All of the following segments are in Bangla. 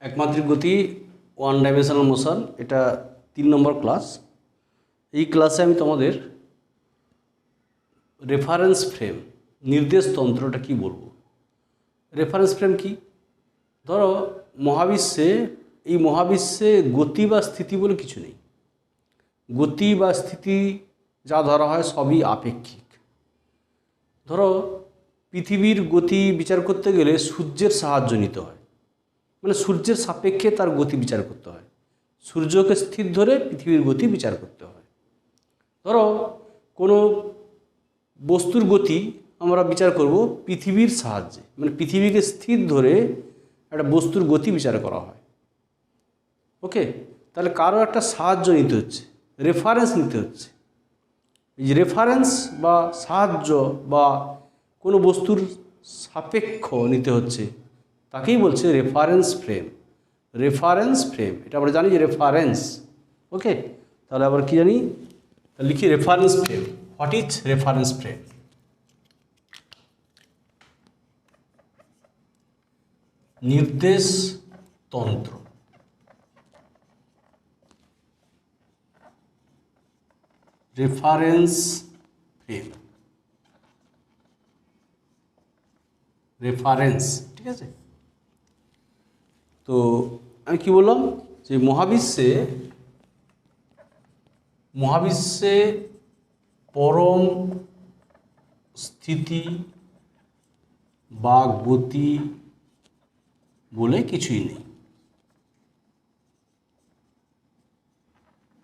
একমাত্রিক গতি ওয়ান ডাইমেনশনাল মোশন, এটা 3 নম্বর ক্লাস। এই ক্লাসে আমি তোমাদের রেফারেন্স ফ্রেম, নির্দেশ তন্ত্রটা কি বলবো। রেফারেন্স ফ্রেম কি? ধরো এই মহাবিশ্বে গতি বা স্থিতি বলে কিছু নেই। গতি বা স্থিতি যা ধরা হয় সবই আপেক্ষিক। ধরো পৃথিবীর গতি বিচার করতে গেলে সূর্যের সাহায্য নিতে হয়, মানে সূর্যের সাপেক্ষে তার গতি বিচার করতে হয়। সূর্যকে স্থির ধরে পৃথিবীর গতি বিচার করতে হয়। ধরো কোনো বস্তুর গতি আমরা বিচার করব পৃথিবীর সাহায্যে, মানে পৃথিবীকে স্থির ধরে একটা বস্তুর গতি বিচার করা হয়। ওকে, তাহলে কারো একটা সাহায্য নিতে হচ্ছে, রেফারেন্স নিতে হচ্ছে। এই যে রেফারেন্স বা সাহায্য বা কোনো বস্তুর সাপেক্ষ নিতে হচ্ছে, তাকেই বলছে রেফারেন্স ফ্রেম। রেফারেন্স ফ্রেম, এটা আমরা জানি যে রেফারেন্স। ওকে, তাহলে আবার কি জানি, লিখি reference frame. What is reference frame? নির্দেশ তন্ত্র। রেফারেন্স ফ্রেম, রেফারেন্স, ঠিক আছে। তো আমি কি বললাম যে মহাবিশ্বে পরম স্থিতি বা গতি বলে কিছুই নেই।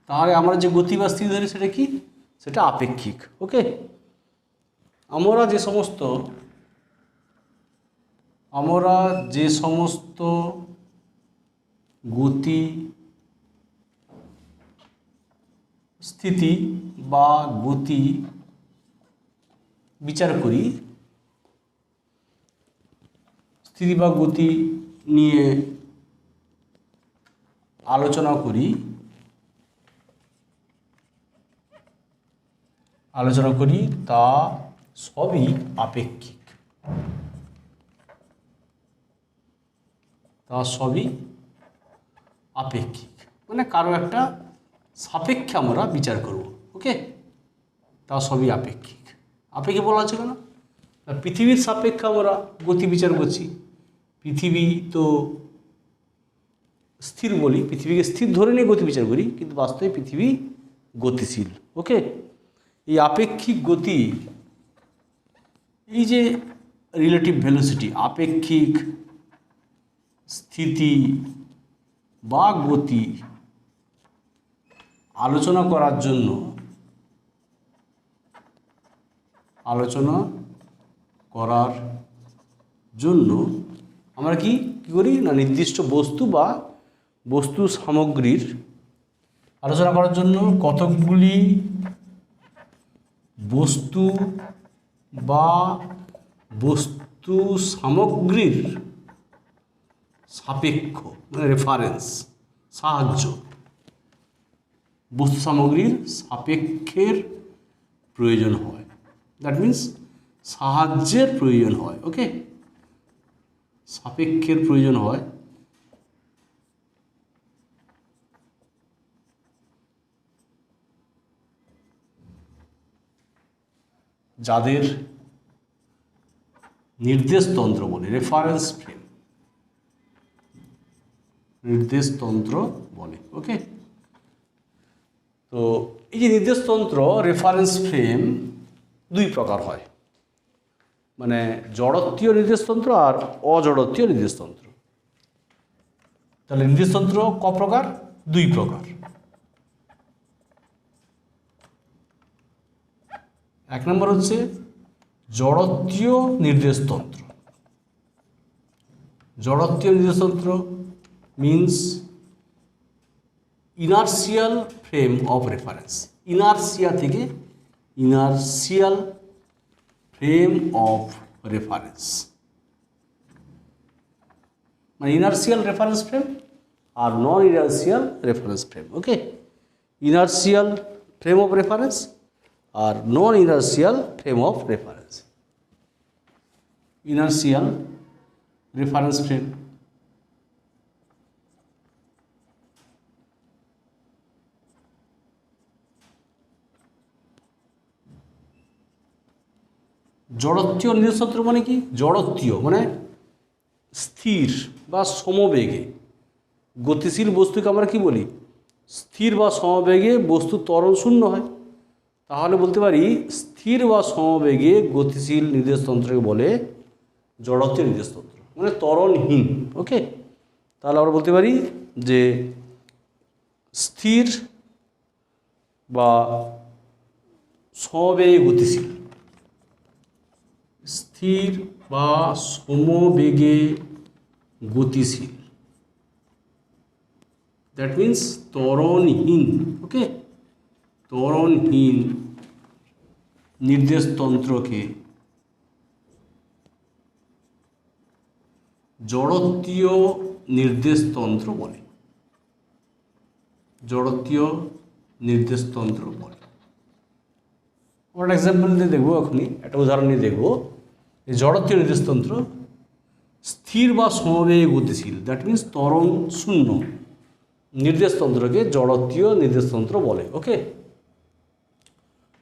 তাহলে আমরা যে গতি বা স্থিতি ধরি সেটা কি? সেটা আপেক্ষিক। ওকে, আমরা যে সমস্ত গতি স্থিতি বা গতি বিচার করি, স্থিতি বা গতি নিয়ে আলোচনা করি, তা সবই আপেক্ষিক। মানে কারো একটা সাপেক্ষে আমরা বিচার করব। ওকে, তা সবই আপেক্ষিক। আপেক্ষিক বলা আছে কেন? পৃথিবীর সাপেক্ষে আমরা গতি বিচার করছি। পৃথিবী তো স্থির বলি, পৃথিবীকে স্থির ধরে নিয়ে গতি বিচার করি, কিন্তু বাস্তবে পৃথিবী গতিশীল। ওকে, এই আপেক্ষিক গতি, এই যে রিলেটিভ ভেলোসিটি, আপেক্ষিক স্থিতি বা গতি আলোচনা করার জন্য আমরা কি করি না, নির্দিষ্ট বস্তু বা বস্তু সামগ্রীর আলোচনা করার জন্য কতকগুলি বস্তু বা বস্তু সামগ্রীর সাপেক্ষ, মানে রেফারেন্স, সাহায্য, বস্তু সামগ্রীর সাপেক্ষের প্রয়োজন হয়। দ্যাট মিন্স সাহায্যের প্রয়োজন হয়। ওকে, সাপেক্ষের প্রয়োজন হয়। যাদের নির্দেশতন্ত্র বলে, রেফারেন্স ফ্রেম, নির্দেশতন্ত্র বলে। ওকে, তো এই যে নির্দেশতন্ত্র, রেফারেন্স ফ্রেম দুই প্রকার হয়, মানে জড়ত্বীয় নির্দেশতন্ত্র আর অজড়ত্বীয় নির্দেশতন্ত্র। তাহলে নির্দেশতন্ত্র ক প্রকার? দুই প্রকার। এক নম্বর হচ্ছে জড়ত্বীয় নির্দেশতন্ত্র। জড়ত্বীয় নির্দেশতন্ত্র means inertial frame of reference. Inertia থেকে ইনার্সিয়াল ফ্রেম অফ রেফারেন্স, মানে ইনার্সিয়াল রেফারেন্স ফ্রেম আর non inertial reference frame. Okay, inertial frame of reference আর non inertial frame of reference. Inertial reference frame জড়ত্বীয় নির্দেশতন্ত্র মানে কি? জড়ত্বীয় মানে স্থির বা সমবেগে গতিশীল বস্তুকে আমরা কি বলি? স্থির বা সমবেগে বস্তু ত্বরণ শূন্য হয়। তাহলে বলতে পারি স্থির বা সমবেগে গতিশীল নির্দেশতন্ত্রকে বলে জড়ত্বীয় নির্দেশতন্ত্র, মানে ত্বরণহীন। ওকে, তাহলে আমরা বলতে পারি যে স্থির বা সমবেগে গতিশীল, স্থির বা সমবেগে গতিশীল, দ্যাট মিন্স ত্বরণহীন। ওকে, ত্বরণহীন নির্দেশতন্ত্রকে জড়ত্বীয় নির্দেশতন্ত্র বলে, জড়ত্বীয় নির্দেশতন্ত্র বলে। আমরা এক্সাম্পল দিয়ে দেখবো, এখনই একটা উদাহরণ নিয়ে দেখবো। এই জড়ত্বীয় নির্দেশতন্ত্র স্থির বা সমবেগে গতিশীল, দ্যাট মিন্স ত্বরণ শূন্য নির্দেশতন্ত্রকে জড়ত্বীয় নির্দেশতন্ত্র বলে। ওকে,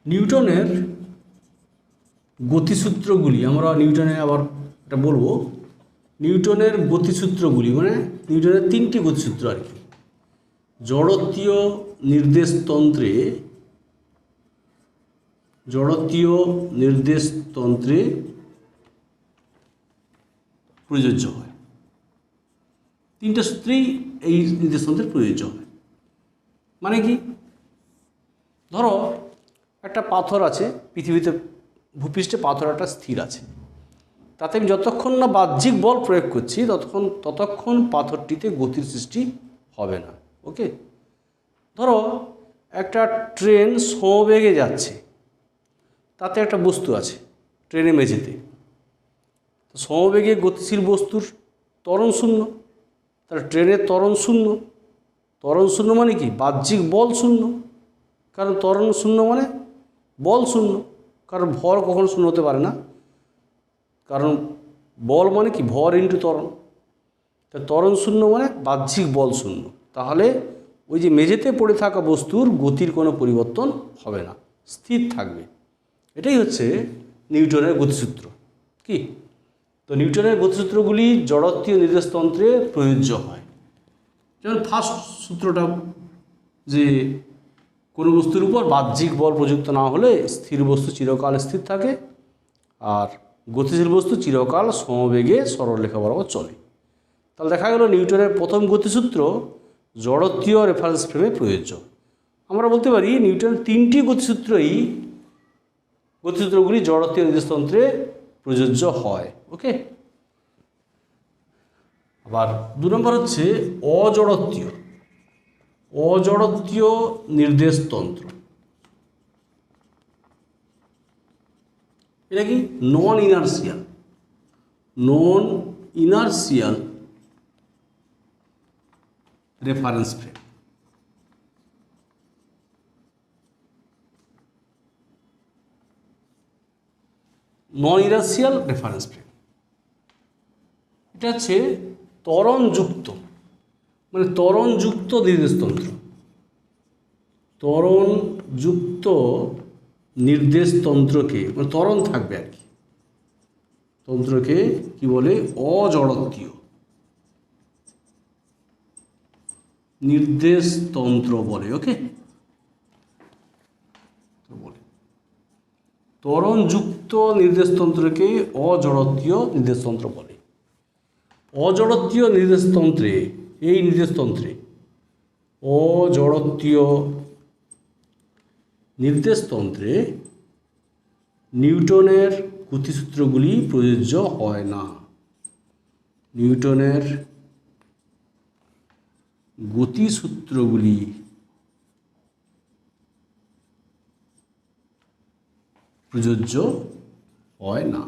নিউটনের গতিসূত্রগুলি, আমরা নিউটনে আবার এটা বলবো, নিউটনের গতিসূত্রগুলি মানে নিউটনের তিনটি গতিসূত্র আর কি জড়ত্বীয় নির্দেশতন্ত্রে, জড়ত্বীয় নির্দেশতন্ত্রে প্রযোজ্য হয়। তিনটা সূত্রেই এই নির্দেশতন্ত্রে প্রযোজ্য হয়। মানে কি? ধরো একটা পাথর আছে পৃথিবীতে, ভূপৃষ্ঠে পাথর একটা স্থির আছে, তাতে আমি যতক্ষণ না বাহ্যিক বল প্রয়োগ করছি ততক্ষণ পাথরটিতে গতির সৃষ্টি হবে না। ওকে, ধরো একটা ট্রেন সমবেগে যাচ্ছে, তাতে একটা বস্তু আছে ট্রেনে মেঝেতে, তো সমবেগে গতিশীল বস্তুর ত্বরণ শূন্য, তাহলে ট্রেনের ত্বরণ শূন্য। ত্বরণ শূন্য মানে কি? বাহ্যিক বল শূন্য, কারণ ত্বরণ শূন্য মানে বল শূন্য, কারণ ভর কখনো শূন্য হতে পারে না, কারণ বল মানে কি? ভর ইন্টু ত্বরণ। তা ত্বরণ শূন্য মানে বাহ্যিক বল শূন্য, তাহলে ওই যে মেঝেতে পড়ে থাকা বস্তুর গতির কোনো পরিবর্তন হবে না, স্থির থাকবে। এটাই হচ্ছে নিউটনের গতিসূত্র। কি? তো নিউটনের গতিসূত্রগুলি জড়ত্বীয় নির্দেশতন্ত্রে প্রযোজ্য হয়। যেমন ফার্স্ট সূত্রটা, যে কোনো বস্তুর উপর বাহ্যিক বল প্রযুক্ত না হলে স্থির বস্তু চিরকাল স্থির থাকে, আর গতিশীল বস্তু চিরকাল সমবেগে সরলরেখা বরাবর চলে। তাহলে দেখা গেল নিউটনের প্রথম গতিসূত্র জড়ত্বীয় রেফারেন্স ফ্রেমে প্রযোজ্য। আমরা বলতে পারি নিউটনের তিনটি গতিসূত্রগুলি জড়ত্বীয় নির্দেশতন্ত্রে প্রযোজ্য হয়। ওকে, আবার 2 নম্বর হচ্ছে অজড়ত্বীয় নির্দেশতন্ত্র। এটা কি? নন ইনার্সিয়াল রেফারেন্স ফ্রেম। নন ইনার্সিয়াল রেফারেন্স ফ্রেম, এটা হচ্ছে ত্বরণযুক্ত, মানে ত্বরণযুক্ত নির্দেশতন্ত্র। ত্বরণযুক্ত নির্দেশতন্ত্রকে, মানে ত্বরণ থাকবে আর কি, তন্ত্রকে কি বলে? অজড়ত্বীয় নির্দেশতন্ত্র বলে। ওকে, ত্বরণযুক্ত নির্দেশতন্ত্রকে অজড়ত্বীয় নির্দেশতন্ত্র বলে। অজড়ত্বীয় নির্দেশতন্ত্রে, এই নির্দেশতন্ত্রে অজড়ত্বীয় নির্দেশতন্ত্রে নিউটনের গতিসূত্রগুলি প্রযোজ্য হয় না। নিউটনের গতিসূত্রগুলি প্রযোজ্য হয় না।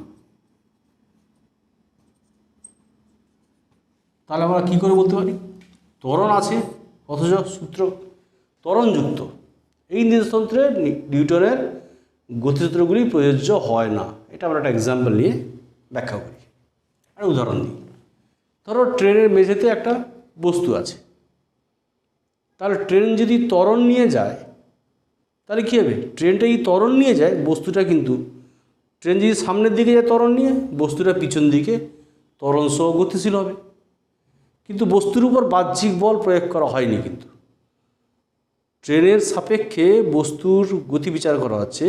তাহলে আমরা কী করে বলতে পারি? ত্বরণ আছে অথচ সূত্র ত্বরণযুক্ত, এই নির্দেশতন্ত্রে নিউটনের গতিসূত্রগুলি প্রযোজ্য হয় না। এটা আমরা একটা এক্সাম্পল নিয়ে ব্যাখ্যা করি, একটা উদাহরণ দিই। ধরো ট্রেনের মেঝেতে একটা বস্তু আছে, তাহলে ট্রেন যদি ত্বরণ নিয়ে যায় তাহলে কী হবে? ট্রেনটা এই ত্বরণ নিয়ে যায়, বস্তুটা কিন্তু ট্রেন যদি সামনের দিকে যায় ত্বরণ নিয়ে, বস্তুটা পিছন দিকে ত্বরণ সহ গতিশীল হবে। কিন্তু বস্তুর উপর বাহ্যিক বল প্রয়োগ করা হয়নি। কিন্তু ট্রেনের সাপেক্ষে বস্তুর গতি বিচার করা হচ্ছে।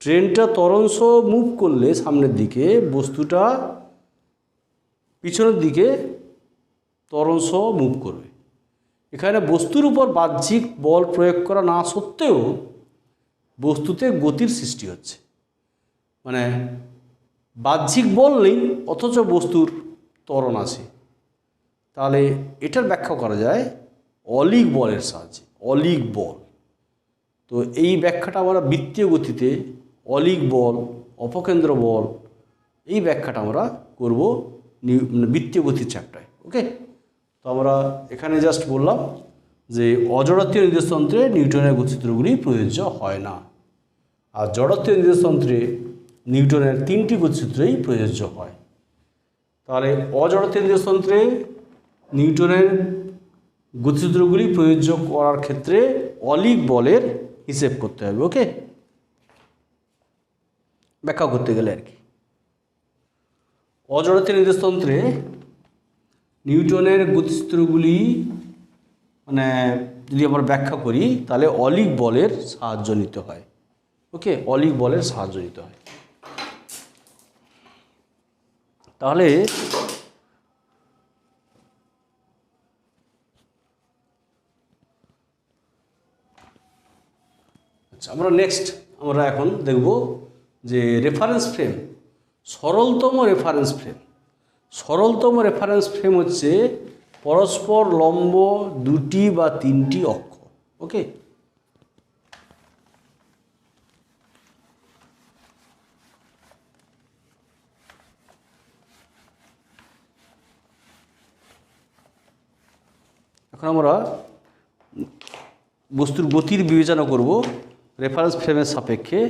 ট্রেনটা ত্বরণ সহ মুভ করলে সামনের দিকে, বস্তুটা পিছনের দিকে ত্বরণ সহ মুভ করবে। এখানে বস্তুর উপর বাহ্যিক বল প্রয়োগ করা না সত্ত্বেও বস্তুতে গতির সৃষ্টি হচ্ছে। মানে বাহ্যিক বল নেই অথচ বস্তুর ত্বরণ আছে। তাহলে এটার ব্যাখ্যা করা যায় অলিক বলের সাহায্যে। অলিক বল, তো এই ব্যাখ্যাটা আমরা বৃত্তীয় গতিতে অলিক বল, অপকেন্দ্র বল, এই ব্যাখ্যাটা আমরা করব বৃত্তীয় গতির চ্যাপ্টারে। ওকে, তো আমরা এখানে জাস্ট বললাম যে অজড়ত্বীয় নির্দেশতন্ত্রে নিউটনের গতিসূত্রগুলি প্রযোজ্য হয় না, আর জড়ত্বীয় নির্দেশতন্ত্রে নিউটনের 3টি গতিসূত্রই প্রযোজ্য হয়। তাহলে অজড়ত্বীয় নির্দেশতন্ত্রে নিউটনের গতিসূত্রগুলি প্রযোজ্য করার ক্ষেত্রে অলিক বলের হিসেব করতে হবে। ওকে, ব্যাখ্যা করতে গেলে আর কি, অজড়ত্বীয় নির্দেশতন্ত্রে নিউটনের গতিসূত্রগুলি মানে যদি আমরা ব্যাখ্যা করি তাহলে অলিক বলের সাহায্য নিতে হয়। ওকে, অলিক বলের সাহায্য নিতে হয়। তাহলে আচ্ছা, আমরা এখন দেখব যে রেফারেন্স ফ্রেম, সরলতম রেফারেন্স ফ্রেম। সরলতম রেফারেন্স ফ্রেম হচ্ছে পরস্পর লম্ব 2টি বা 3টি অক্ষ। ওকে, এখন আমরা বস্তুর গতির বিবেচনা করব রেফারেন্স ফ্রেমের সাপেক্ষে।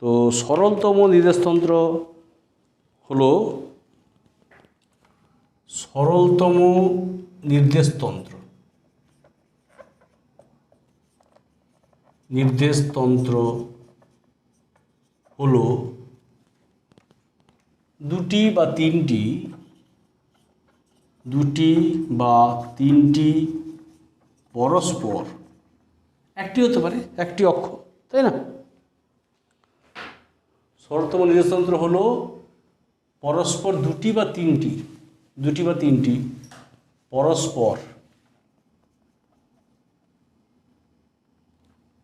তো সরলতম নির্দেশতন্ত্র হলো সরলতম নির্দেশতন্ত্র। নির্দেশতন্ত্র হলো 2টি বা 3টি পরস্পর, একটি হতে পারে একটি অক্ষ, তাই না? সরলতম নির্দেশতন্ত্র হলো পরস্পর 2টি বা 3টি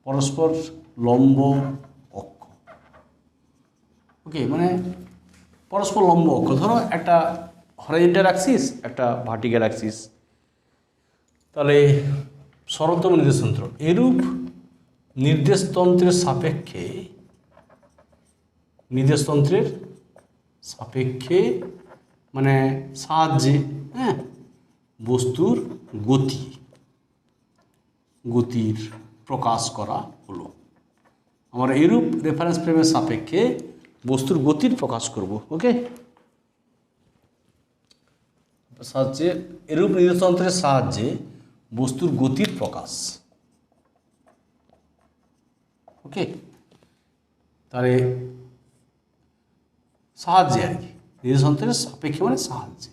পরস্পর লম্ব অক্ষ। ওকে, মানে পরস্পর লম্ব অক্ষ, ধরো একটা হরাইজন্টাল অ্যাক্সিস, একটা ভার্টিক্যাল অ্যাক্সিস, তাহলে সরলতম নির্দেশতন্ত্র। এরূপ নির্দেশতন্ত্রের সাপেক্ষে মানে সাহায্যে বস্তুর গতির প্রকাশ করা হলো। আমরা এরূপ রেফারেন্স ফ্রেমের সাপেক্ষে বস্তুর গতির প্রকাশ করব। ওকে, সাহায্যে এরূপ নির্দেশতন্ত্রের সাহায্যে বস্তুর গতির প্রকাশ। ওকে, তাহলে সাহায্যে আর কি, নির্দেশতন্ত্রের সাপেক্ষে মানে সাহায্যে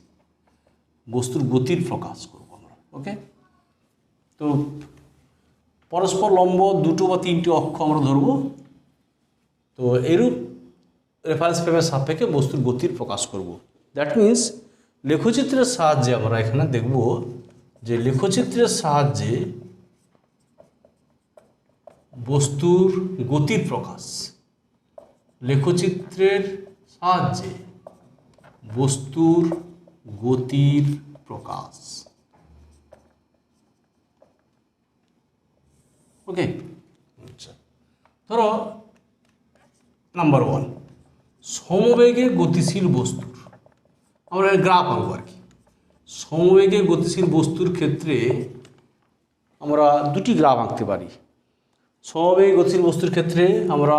বস্তুর গতির প্রকাশ করব আমরা। ওকে, তো পরস্পর লম্ব 2টো বা 3টি অক্ষ আমরা ধরব। তো এরূপ রেফারেন্স ফ্রেমের সাপেক্ষে বস্তুর গতির প্রকাশ করব। দ্যাট মিন্স লেখচিত্রের সাহায্যে আমরা এখানে দেখব যে লেখচিত্রের সাহায্যে বস্তুর গতির প্রকাশ। লেখচিত্রের সাহায্যে বস্তুর গতির প্রকাশ। ওকে, আচ্ছা, ধরো নাম্বার 1, সমবেগে গতিশীল বস্তুর, আমরা গ্রাফ আঁকবো আর কি। সমবেগে গতিশীল বস্তুর ক্ষেত্রে আমরা 2টি গ্রাফ আঁকতে পারি। সমবেগে গতিশীল বস্তুর ক্ষেত্রে আমরা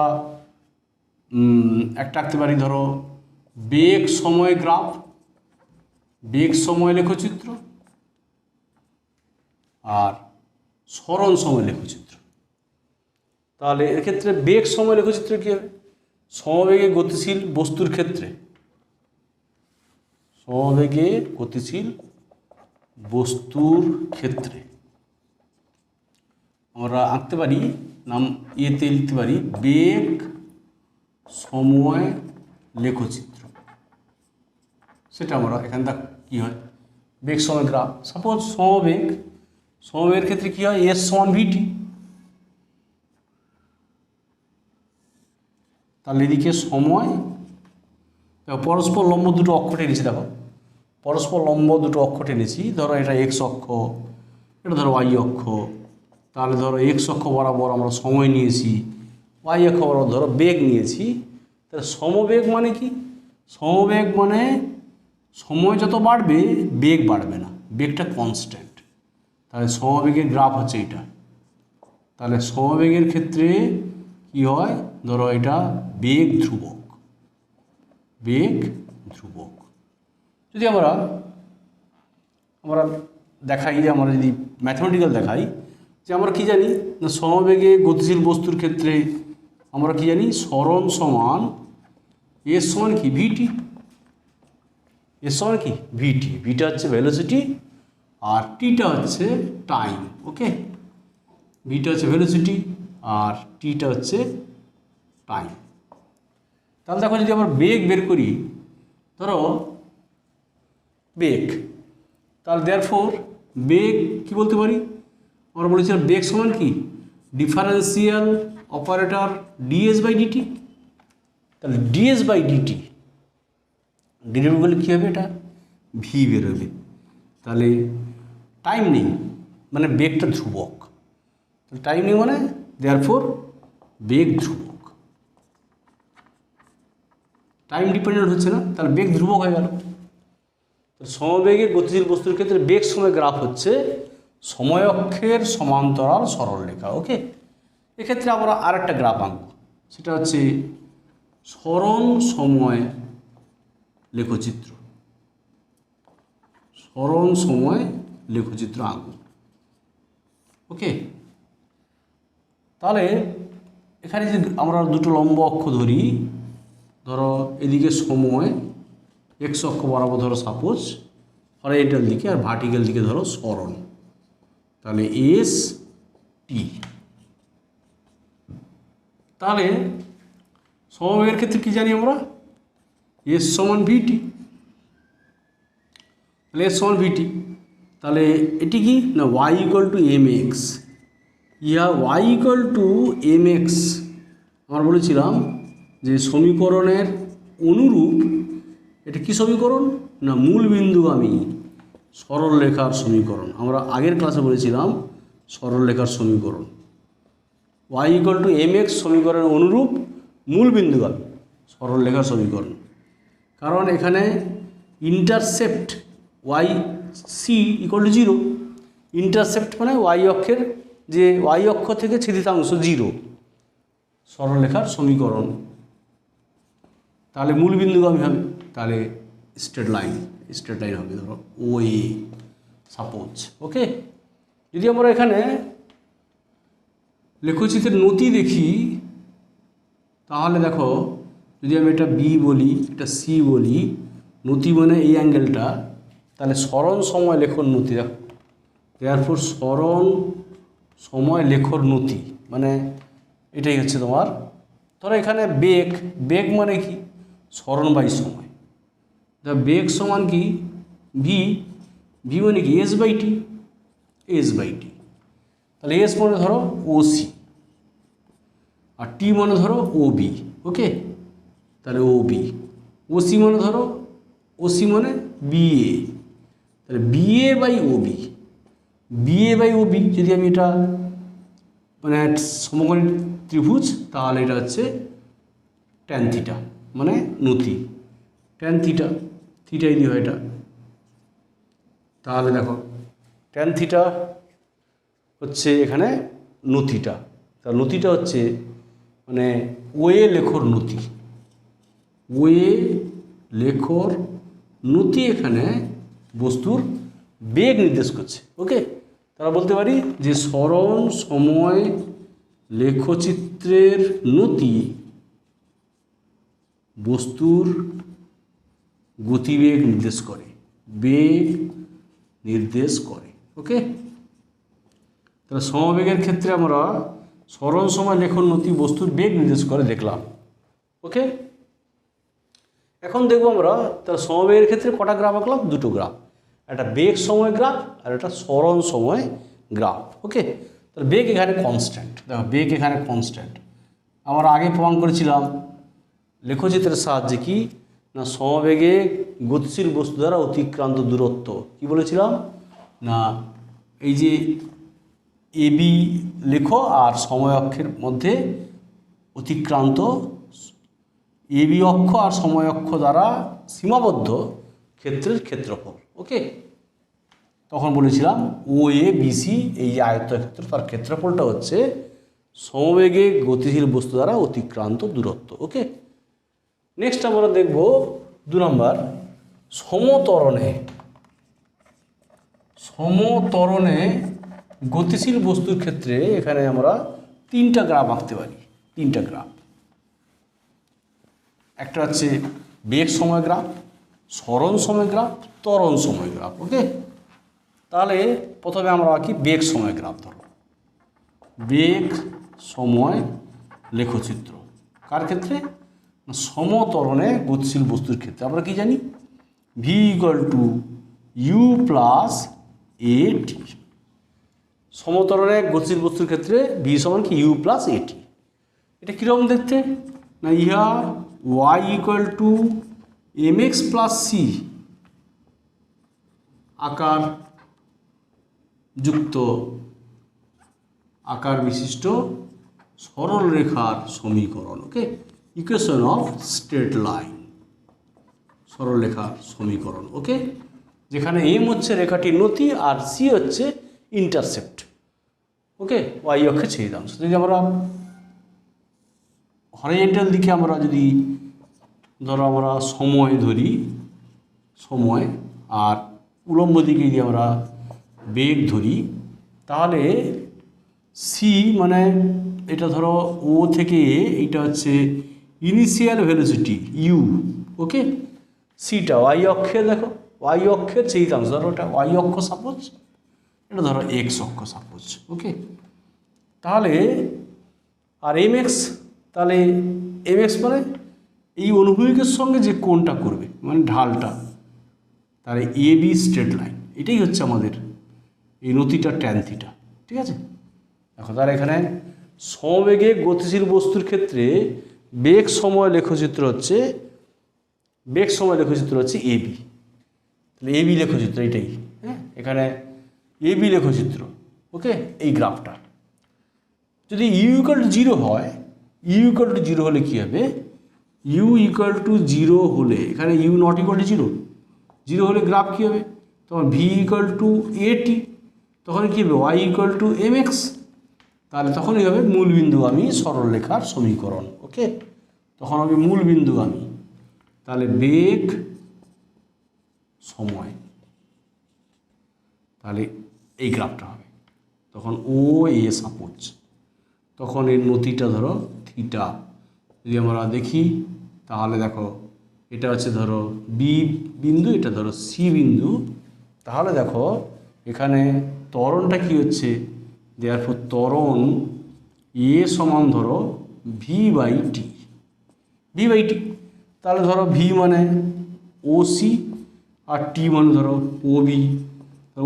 একটা আঁকতে পারি, ধরো বেগ সময় গ্রাফ, বেগ সময় লেখচিত্র, আর সরণ সময় লেখচিত্র। তাহলে এক্ষেত্রে বেগ সময় লেখচিত্র কী হবে? সমবেগে গতিশীল বস্তুর ক্ষেত্রে, সমবেগে গতিশীল বস্তুর ক্ষেত্রে আমরা আঁকতে পারি, নাম এতে লিখতে পারি বেগ সময় লেখচিত্র। সেটা আমরা এখানে দেখ কী হয়, বেগ সময় গ্রাফ। সাপোজ সমবেগের ক্ষেত্রে কী হয়, এস সমান ভিটি। তাহলে এদিকে সময়, পরস্পর লম্ব দুটো অক্ষ টেনেছি, দেখো পরস্পর লম্ব দুটো অক্ষ টেনেছি। ধরো এটা এক্স অক্ষ, এটা ধরো ওয়াই অক্ষ। তাহলে ধরো এক্স অক্ষ বরাবর আমরা সময় নিয়েছি, ওয়াই অক্ষ বরাবর ধরো বেগ নিয়েছি। তাহলে সমবেগ মানে কি, সমবেগ মানে সময় যত বাড়বে বেগ বাড়বে না, বেগটা কনস্ট্যান্ট। তাহলে সমবেগের গ্রাফ হচ্ছে এটা। তাহলে সমবেগের ক্ষেত্রে কি হয়, ধরো এটা বেগ ধ্রুবক, বেগ ধ্রুবক। যদি আমরা দেখাই, যে আমরা যদি ম্যাথমেটিক্যাল দেখাই, যে আমরা কি জানি না, সমবেগে গতিশীল বস্তুর ক্ষেত্রে আমরা কি জানি, সরণ সমান এস সমান কি ভিটি, এস সমান কি ভিটি। ভিটা হচ্ছে ভেলোসিটি আর টিটা হচ্ছে টাইম। ওকে, ভিটা হচ্ছে ভেলোসিটি আর টিটা হচ্ছে টাইম। তাহলে দেখো যদি আমরা বেগ বের করি, ধরো বেগ, তাহলে দেয়ারফর বেগ কি বলতে পারি, আমরা বলেছিলাম বেগ সমান কি differential operator ds by dt. তাহলে ডিএস বাই ডিটি ডেরিভেটিভ বলে কী হবে, এটা ভি বেরোবে। তাহলে টাইম নেই মানে বেগটা ধ্রুবক, তাহলে টাইম নেই মানে দেয়ারফর বেগ ধ্রুবক, টাইম ডিপেন্ডেন্ট হচ্ছে না, তাহলে বেগ ধ্রুবক হয়ে গেল। তো সমবেগে গতিশীল বস্তুর ক্ষেত্রে বেগ সময় গ্রাফ হচ্ছে সময় অক্ষের সমান্তরাল সরলরেখা। ওকে, এক্ষেত্রে আমরা আরেকটা গ্রাফ আঁকব, সেটা হচ্ছে সরণ সময় লেখচিত্র, সরণ সময় লেখচিত্র আঁকব। ওকে, তাহলে এখানে যে আমরা দুটো লম্ব অক্ষ ধরি, ধরো এদিকে সময় এক্স অক্ষ বরাবর ধরো সাপোজ হরাইজন্টাল দিকে, আর ভার্টিক্যাল দিকে ধরো সরণ, তাহলে এস টি। তাহলে সমবেগের ক্ষেত্রে কি জানি আমরা, এস সমান ভিটি। তাহলে এস সমান ভিটি, তাহলে এটি কি না y equal to m x. ইহা y equal to m x আমরা বলেছিলাম যে সমীকরণের অনুরূপ। এটা কি সমীকরণ না মূলবিন্দুগামী সরলরেখার সমীকরণ। আমরা আগের ক্লাসে বলেছিলাম সরলরেখার সমীকরণ y equal to m x সমীকরণের অনুরূপ মূলবিন্দুগামী সরলরেখার সমীকরণ। কারণ এখানে intercept y c equal to zero. Intercept মানে ওয়াই অক্ষের যে ওয়াই অক্ষ থেকে ছেদিতাংশ জিরো, সরলরেখার সমীকরণ। তাহলে মূলবিন্দুগামী হবে, তাহলে স্ট্রেট লাইন হবে ধরো ও এ সাপোজ। ওকে, যদি আমরা এখানে লেখচিত্রের নতি দেখি, তাহলে দেখো যদি আমি এটা বি বলি, এটা সি বলি, নতি মানে এই অ্যাঙ্গেলটা, তাহলে সরণ সময় লেখর নতি। দেখো দেয়ারফর সরণ সময় লেখর নতি মানে এটাই হচ্ছে তোমার। ধরো এখানে বেগ মানে কি সরণ বাই সময়। বেগ সমান কি ভি মানে কি এস বাই টি, তাহলে এস মানে ধরো ও সি আর টি মানে ধরো ও বি। ওকে, তাহলে ও বি, ও সি মানে ধরো ও সি মানে বিএ, তাহলে বিএ বাই ও বি। যদি আমি এটা মানে সমকোণী ত্রিভুজ, তাহলে এটা হচ্ছে ট্যান থিটা মানে নতি, ট্যান থিটাই দিয়ে হয় এটা। তাহলে দেখো ট্যান থিটা হচ্ছে এখানে নতিটা, তার নতিটা হচ্ছে মানে ওয়ে লেখর নতি, এখানে বস্তুর বেগ নির্দেশ করছে। ওকে, তারা বলতে পারি যে সরণ সময় লেখচিত্রের নতি বস্তুর গতিবেগ নির্দেশ করে, বেগ নির্দেশ করে। ওকে, তাহলে সমবেগের ক্ষেত্রে আমরা সরণ সময় লেখন নতি বস্তুর বেগ নির্দেশ করে দেখলাম। ওকে, এখন দেখবো আমরা তাহলে সমবেগের ক্ষেত্রে কটা গ্রাফ আঁকলাম? দুটো গ্রাফ, একটা বেগ সময় গ্রাফ আর একটা সরণ সময় গ্রাফ। ওকে, তাহলে বেগ এখানে কনস্ট্যান্ট, দেখো বেগ এখানে কনস্ট্যান্ট। আমরা আগে প্রমাণ করেছিলাম লেখচিত্রের সাহায্যে কি না, সমবেগে গতিশীল বস্তু দ্বারা অতিক্রান্ত দূরত্ব কি বলেছিলাম না, এই যে এবি লেখো আর সময় অক্ষের মধ্যে অতিক্রান্ত এবি অক্ষ আর সময় অক্ষ দ্বারা সীমাবদ্ধ ক্ষেত্রের ক্ষেত্রফল। ওকে, তখন বলেছিলাম ও এ বিসি এই যে আয়তক্ষেত্র তার ক্ষেত্রফলটা হচ্ছে সমবেগে গতিশীল বস্তু দ্বারা অতিক্রান্ত দূরত্ব। ওকে, নেক্সট আমরা দেখব 2 নম্বর, সমতরণে গতিশীল বস্তুর ক্ষেত্রে এখানে আমরা 3টা গ্রাফ আঁকতে পারি। 3টা গ্রাফ, একটা হচ্ছে বেগ সময় গ্রাফ, সরণ সময় গ্রাফ, ত্বরণ সময় গ্রাফ। ওকে, তাহলে প্রথমে আমরা আঁকি বেগ সময় গ্রাফ। ধরো বেগ সময় লেখচিত্র কার ক্ষেত্রে? সমতরণে গতিশীল বস্তুর ক্ষেত্রে। আমরা কি জানি? V equal to u plus a t. সমতরণে গতিশীল বস্তুর ক্ষেত্রে ভি সমান কি? You plus a t. এটা কীরকম দেখতে না, ইহা y equal to m x plus c আকার যুক্ত আকার বিশিষ্ট সরল রেখার সমীকরণ। Okay, equation of straight line, সরল রেখার সমীকরণ। ওকে, যেখানে এম হচ্ছে রেখাটির নতি আর সি হচ্ছে ইন্টারসেপ্ট। ওকে, ওয়াই অক্ষে ছেদাংশ। যদি আমরা হরিজন্টাল দিকে আমরা যদি ধরো আমরা সময় ধরি, সময়, আর উলম্ব দিকে যদি আমরা বেগ ধরি, তাহলে সি মানে এটা ধরো ও থেকে এইটা হচ্ছে ইনিশিয়াল ভেলোসিটি ইউ। ওকে, সিটা ওয়াই অক্ষে, দেখো ওয়াই অক্ষের ছেদাংশ, ধরো ওটা ওয়াই অক্ষ সাপোজ, এটা ধরো এক্স অক্ষ সাপোজ। ওকে, তাহলে আর এম এক্স, তাহলে এম এক্স মানে এই অনুভূমিকের সঙ্গে যে কোণটা করবে মানে ঢালটা, তাহলে এ বি স্ট্রেট লাইন, এটাই হচ্ছে আমাদের এই নতিটা ট্যান থিটা। ঠিক আছে, দেখো তাহলে এখানে সমবেগে গতিশীল বস্তুর ক্ষেত্রে বেগ সময় লেখচিত্র হচ্ছে এবি। তাহলে এবি লেখচিত্র এটাই, হ্যাঁ, এখানে এবি লেখচিত্র। ওকে, এই গ্রাফটা যদি ইউ ইকুয়াল টু 0 হয়, ইউ ইকুয়াল টু 0 হলে কী হবে? ইউ ইকুয়াল টু 0 হলে এখানে ইউ নট ইকুয়াল টু 0 হলে গ্রাফ কী হবে? তখন ভি ইকুয়াল টু এটি, তখন কী হবে? Y equal to m x. তাহলে তখনই হবে মূলবিন্দুগামী সরলরেখার সমীকরণ। ওকে, তখন হবে মূলবিন্দুগামী, তাহলে বেগ সময়, তাহলে এই গ্রাফটা হবে। তখন ও এ সাপোজ, তখন এর নতিটা ধরো থিটা। যদি আমরা দেখি তাহলে দেখো এটা হচ্ছে ধরো বি বিন্দু, এটা ধরো সি বিন্দু। তাহলে দেখো এখানে ত্বরণটা কি হচ্ছে? দেয়ারফর ত্বরণ এ সমান ধরো ভি বাই টি, তাহলে ধরো ভি মানে ও সি আর টি মানে ধরো ও বি,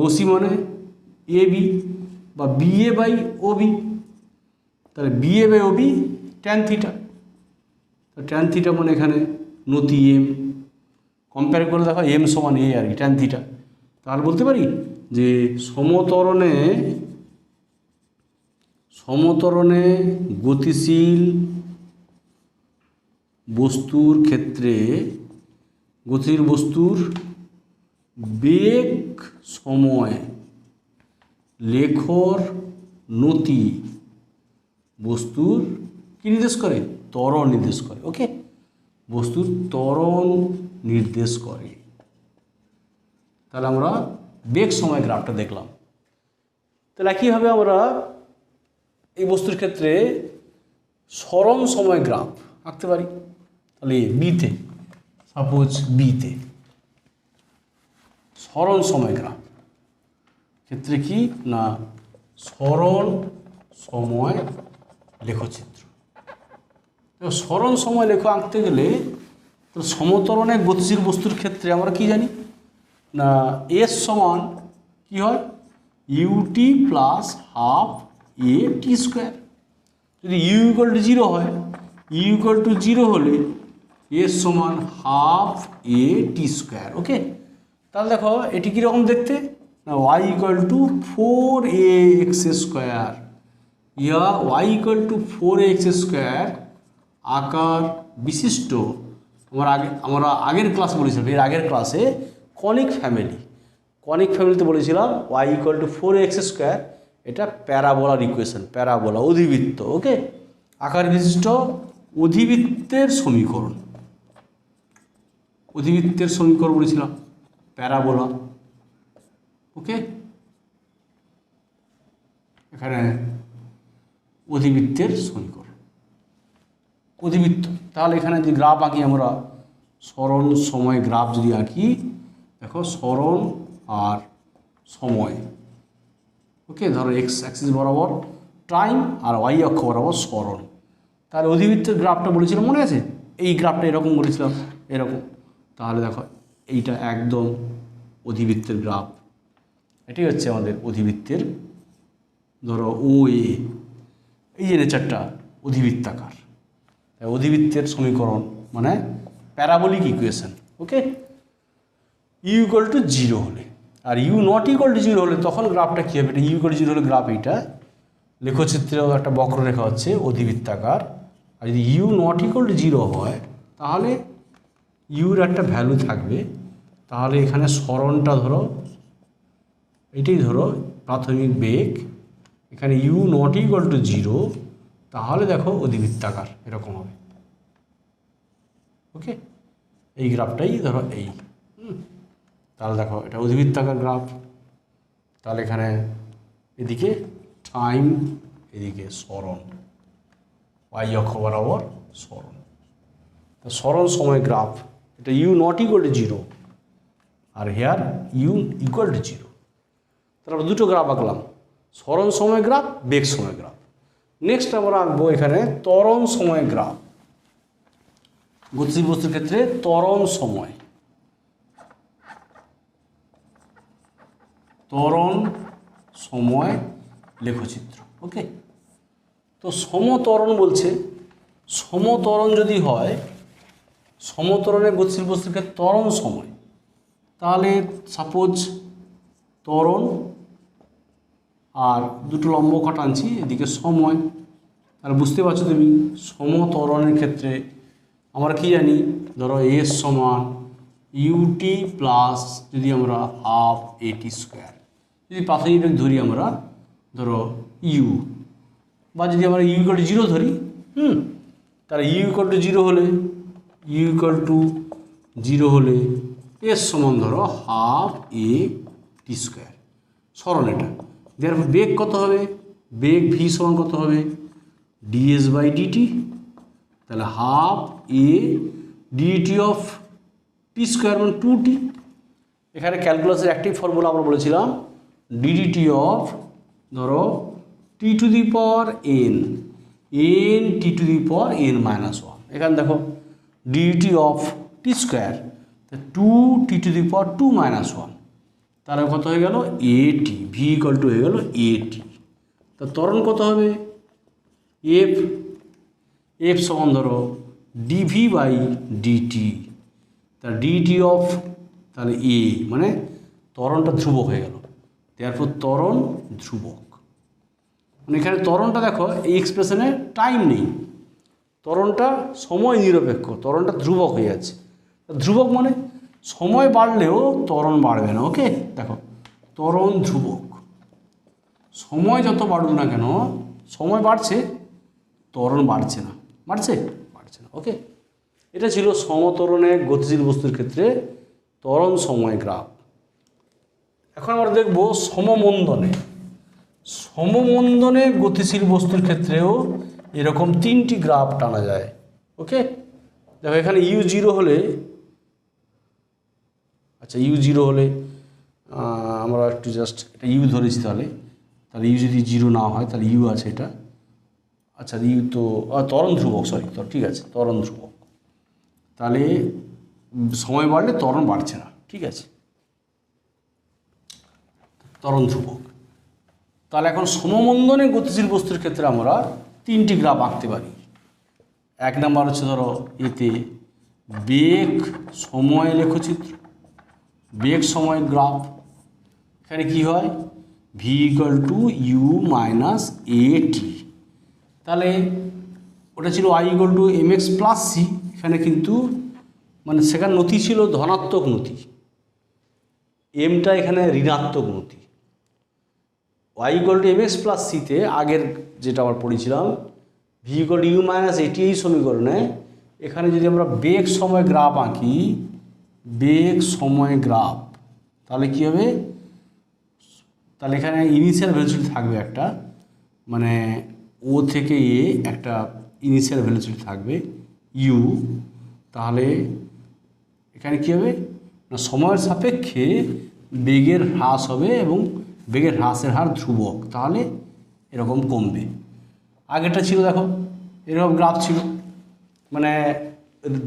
ও সি মানে এ বি বা B A by O B, তাহলে B A by O B tan theta. Tan theta মানে এখানে নতি এম, কম্পেয়ার করে দেখো এম সমান এ আর কি ট্যান থিটা। তাহলে বলতে পারি যে সমতরণে গতিশীল বস্তুর ক্ষেত্রে গতিশীল বস্তুর বেগ সময় লেখর নতি বস্তুর কি নির্দেশ করে? ত্বরণ নির্দেশ করে। ওকে, বস্তুর ত্বরণ নির্দেশ করে। তাহলে আমরা বেগ সময় গ্রাফটা দেখলাম। তাহলে একইভাবে আমরা এই বস্তুর ক্ষেত্রে সরণ সময় গ্রাফ আঁকতে পারি। তাহলে বিতে, সাপোজ বিতে সরণ সময় গ্রাফ ক্ষেত্রে কি না সরণ সময় লেখচিত্র। সরণ সময় লেখ আঁকতে গেলে তো সমতরণে গতিশীল বস্তুর ক্ষেত্রে আমরা কি জানি না এস সমান কি হয় u t plus half a t square. যদি ইউ ইকুয়াল টু জিরো হয়, ইউ ইকুয়াল টু জিরো হলে এস সমান half a t square. Okay, তাহলে দেখো এটি কীরকম দেখতে না y equal to 4ax square, ইয়া y equal to 4ax square আকার বিশিষ্ট। আমরা আগের ক্লাস বলেছিলাম, এর আগের ক্লাসে কনিক ফ্যামিলিতে বলেছিলাম Y equal to 4ax square, এটা প্যারাবোলার ইকুয়েশন, প্যারাবোলা অধিবৃত্ত। ওকে, আকার বিশিষ্ট অধিবৃত্তের সমীকরণ বলেছিলাম প্যারাবোলা। ওকে, এখানে অধিবৃত্তের সমীকরণ অধিবৃত্ত। তাহলে এখানে যদি গ্রাফ আঁকি আমরা সরণ সময় গ্রাফ যদি আঁকি, দেখো সরণ আর সময়। ওকে, ধরো এক্স অ্যাক্সিস বরাবর টাইম আর ওয়াই অক্ষ বরাবর সরণ। তাহলে অধিবৃত্তের গ্রাফটা বলেছিলাম মনে আছে, এই গ্রাফটা এরকম বলেছিলাম এরকম। তাহলে দেখো এইটা একদম অধিবৃত্তের গ্রাফ, এটাই হচ্ছে আমাদের অধিবৃত্তের ধরো ও এ, এই যে নেচারটা অধিবৃত্তাকার। অধিবৃত্তের সমীকরণ মানে parabolic equation. Okay, u equal to zero হলে আর u not equal to zero হলে তখন গ্রাফটা কী হবে, এটা ইউ ইকুয়াল টু জিরো হলে গ্রাফ এইটা লেখচিত্রেও একটা বক্ররেখা হচ্ছে অধিবৃত্তাকার। আর যদি u not equal to zero হয় তাহলে ইউর একটা ভ্যালু থাকবে, তাহলে এখানে সরণটা ধরো এটাই ধরো প্রাথমিক বেগ, এখানে u not equal to zero, তাহলে দেখো অধিবৃত্তাকার এরকম হবে। ওকে, এই গ্রাফটাই ধরো এই, তাহলে দেখো এটা অধিবৃত্তাকার গ্রাফ। তাহলে এখানে এদিকে টাইম, এদিকে সরণ, ওয়াই অক্ষ বরাবর সরণ। তো সরণ সময় গ্রাফ এটা u not equal to zero আর here u equal to zero. তাহলে আমরা দুটো গ্রাফ আঁকলাম, সরণ সময় গ্রাফ, বেগ সময় গ্রাফ। নেক্সট আমরা আঁকবো এখানে ত্বরণ সময় গ্রাফ। গতিশীল বস্তুর ক্ষেত্রে ত্বরণ সময় লেখচিত্র। ওকে, তো সমত্বরণ বলছে, সমত্বরণ যদি হয়, সমত্বরণের গতিশীল বস্তুর ক্ষেত্রে ত্বরণ সময়, তাহলে সাপোজ ত্বরণ আর দুটো লম্ব কাটাচ্ছি এদিকে সময়। তাহলে বুঝতে পারছো তুমি সমত্বরণের ক্ষেত্রে আমরা কি জানি, ধরো এস সমান ইউটি প্লাস যদি আমরা হাফ এটি স্কোয়ার, যদি প্রাথমিক বেগ ধরি আমরা ধরো ইউ, বা যদি আমরা ইউ ইকুয়াল টু জিরো ধরি, তাহলে ইউ ইকুয়াল টু জিরো হলে এস সমান ধরো হাফ এ টি স্কোয়ার, সরণ এটা। দেওয়ার বেগ কত হবে, বেগ ভি সমান কত হবে ডিএস বাই ডিটি, তাহলে half a dt of t square মানে 2t। এখানে ক্যালকুলাসের অ্যাক্টিভ ফর্মুলা আমরা বলেছিলাম ডিডিটি অফ ধরো t to the power n t to the power n minus 1। এখানে দেখো dt of t square 2t to the power 2 minus 1, তাহলে কত হয়ে গেল এটি, ভি ইকুয়াল টু হয়ে গেল এটি। তা ত্বরণ কত হবে এফ সমান ধরো ডিভি বাই ডিটি, তা ডিটি অফ তাহলে এ মানে ত্বরণটা ধ্রুবক হয়ে গেল, তারপর ত্বরণ ধ্রুবক। মানে এখানে ত্বরণটা দেখো এই এক্সপ্রেশনে টাইম নেই, ত্বরণটা সময় নিরপেক্ষ, ত্বরণটা ধ্রুবক হয়ে যাচ্ছে। ধ্রুবক মানে সময় বাড়লেও ত্বরণ বাড়বে না। ওকে, দেখো ত্বরণ ধ্রুবক, সময় যত বাড়ুক না কেন, সময় বাড়ছে ত্বরণ বাড়ছে না। ওকে, এটা ছিল সমত্বরণে গতিশীল বস্তুর ক্ষেত্রে ত্বরণ সময় গ্রাফ। এখন আমরা দেখব সমমন্দনে গতিশীল বস্তুর ক্ষেত্রেও এরকম 3টি গ্রাফ টানা যায়। ওকে, দেখো এখানে ইউ জিরো হলে, আচ্ছা ইউ জিরো হলে আমরা একটু জাস্ট এটা ইউ ধরেছি, তাহলে ইউ যদি জিরো না হয় তাহলে ইউ আছে এটা, আচ্ছা ইউ তো ত্বরণ ধ্রুবক, সরি ঠিক আছে ত্বরণ ধ্রুবক, তাহলে সময় বাড়লে ত্বরণ বাড়ছে না, ঠিক আছে ত্বরণ ধ্রুবক। তাহলে এখন সমমন্দনে গতিশীল বস্তুর ক্ষেত্রে আমরা তিনটি গ্রাফ আঁকতে পারি। এক নাম্বার হচ্ছে ধরো এতে বেগ সময় লেখচিত্র, বেগ সময় গ্রাফ। এখানে কি হয়, v equal to u minus a t, তাহলে ওটা ছিল i equal to m x plus c, এখানে কিন্তু মানে সেখানে নতি ছিল ধনাত্মক নতি, এমটা এখানে ঋণাত্মক নতি। Y equal to m x plus সিতে আগের যেটা আমরা পড়েছিলাম v equal to u minus a t, এই সমীকরণে এখানে যদি আমরা বেগ সময় গ্রাফ আঁকি, বেগ সময় গ্রাফ, তাহলে কী হবে, তাহলে এখানে ইনিশিয়াল ভেলোসিটি থাকবে একটা, মানে ও থেকে এ একটা ইনিশিয়াল ভেলোসিটি থাকবে ইউ, তাহলে এখানে কী হবে না সময়ের সাপেক্ষে বেগের হ্রাস হবে এবং বেগের হ্রাসের হার ধ্রুবক, তাহলে এরকম কমবে। আগেরটা ছিল দেখো এরকম গ্রাফ ছিল, মানে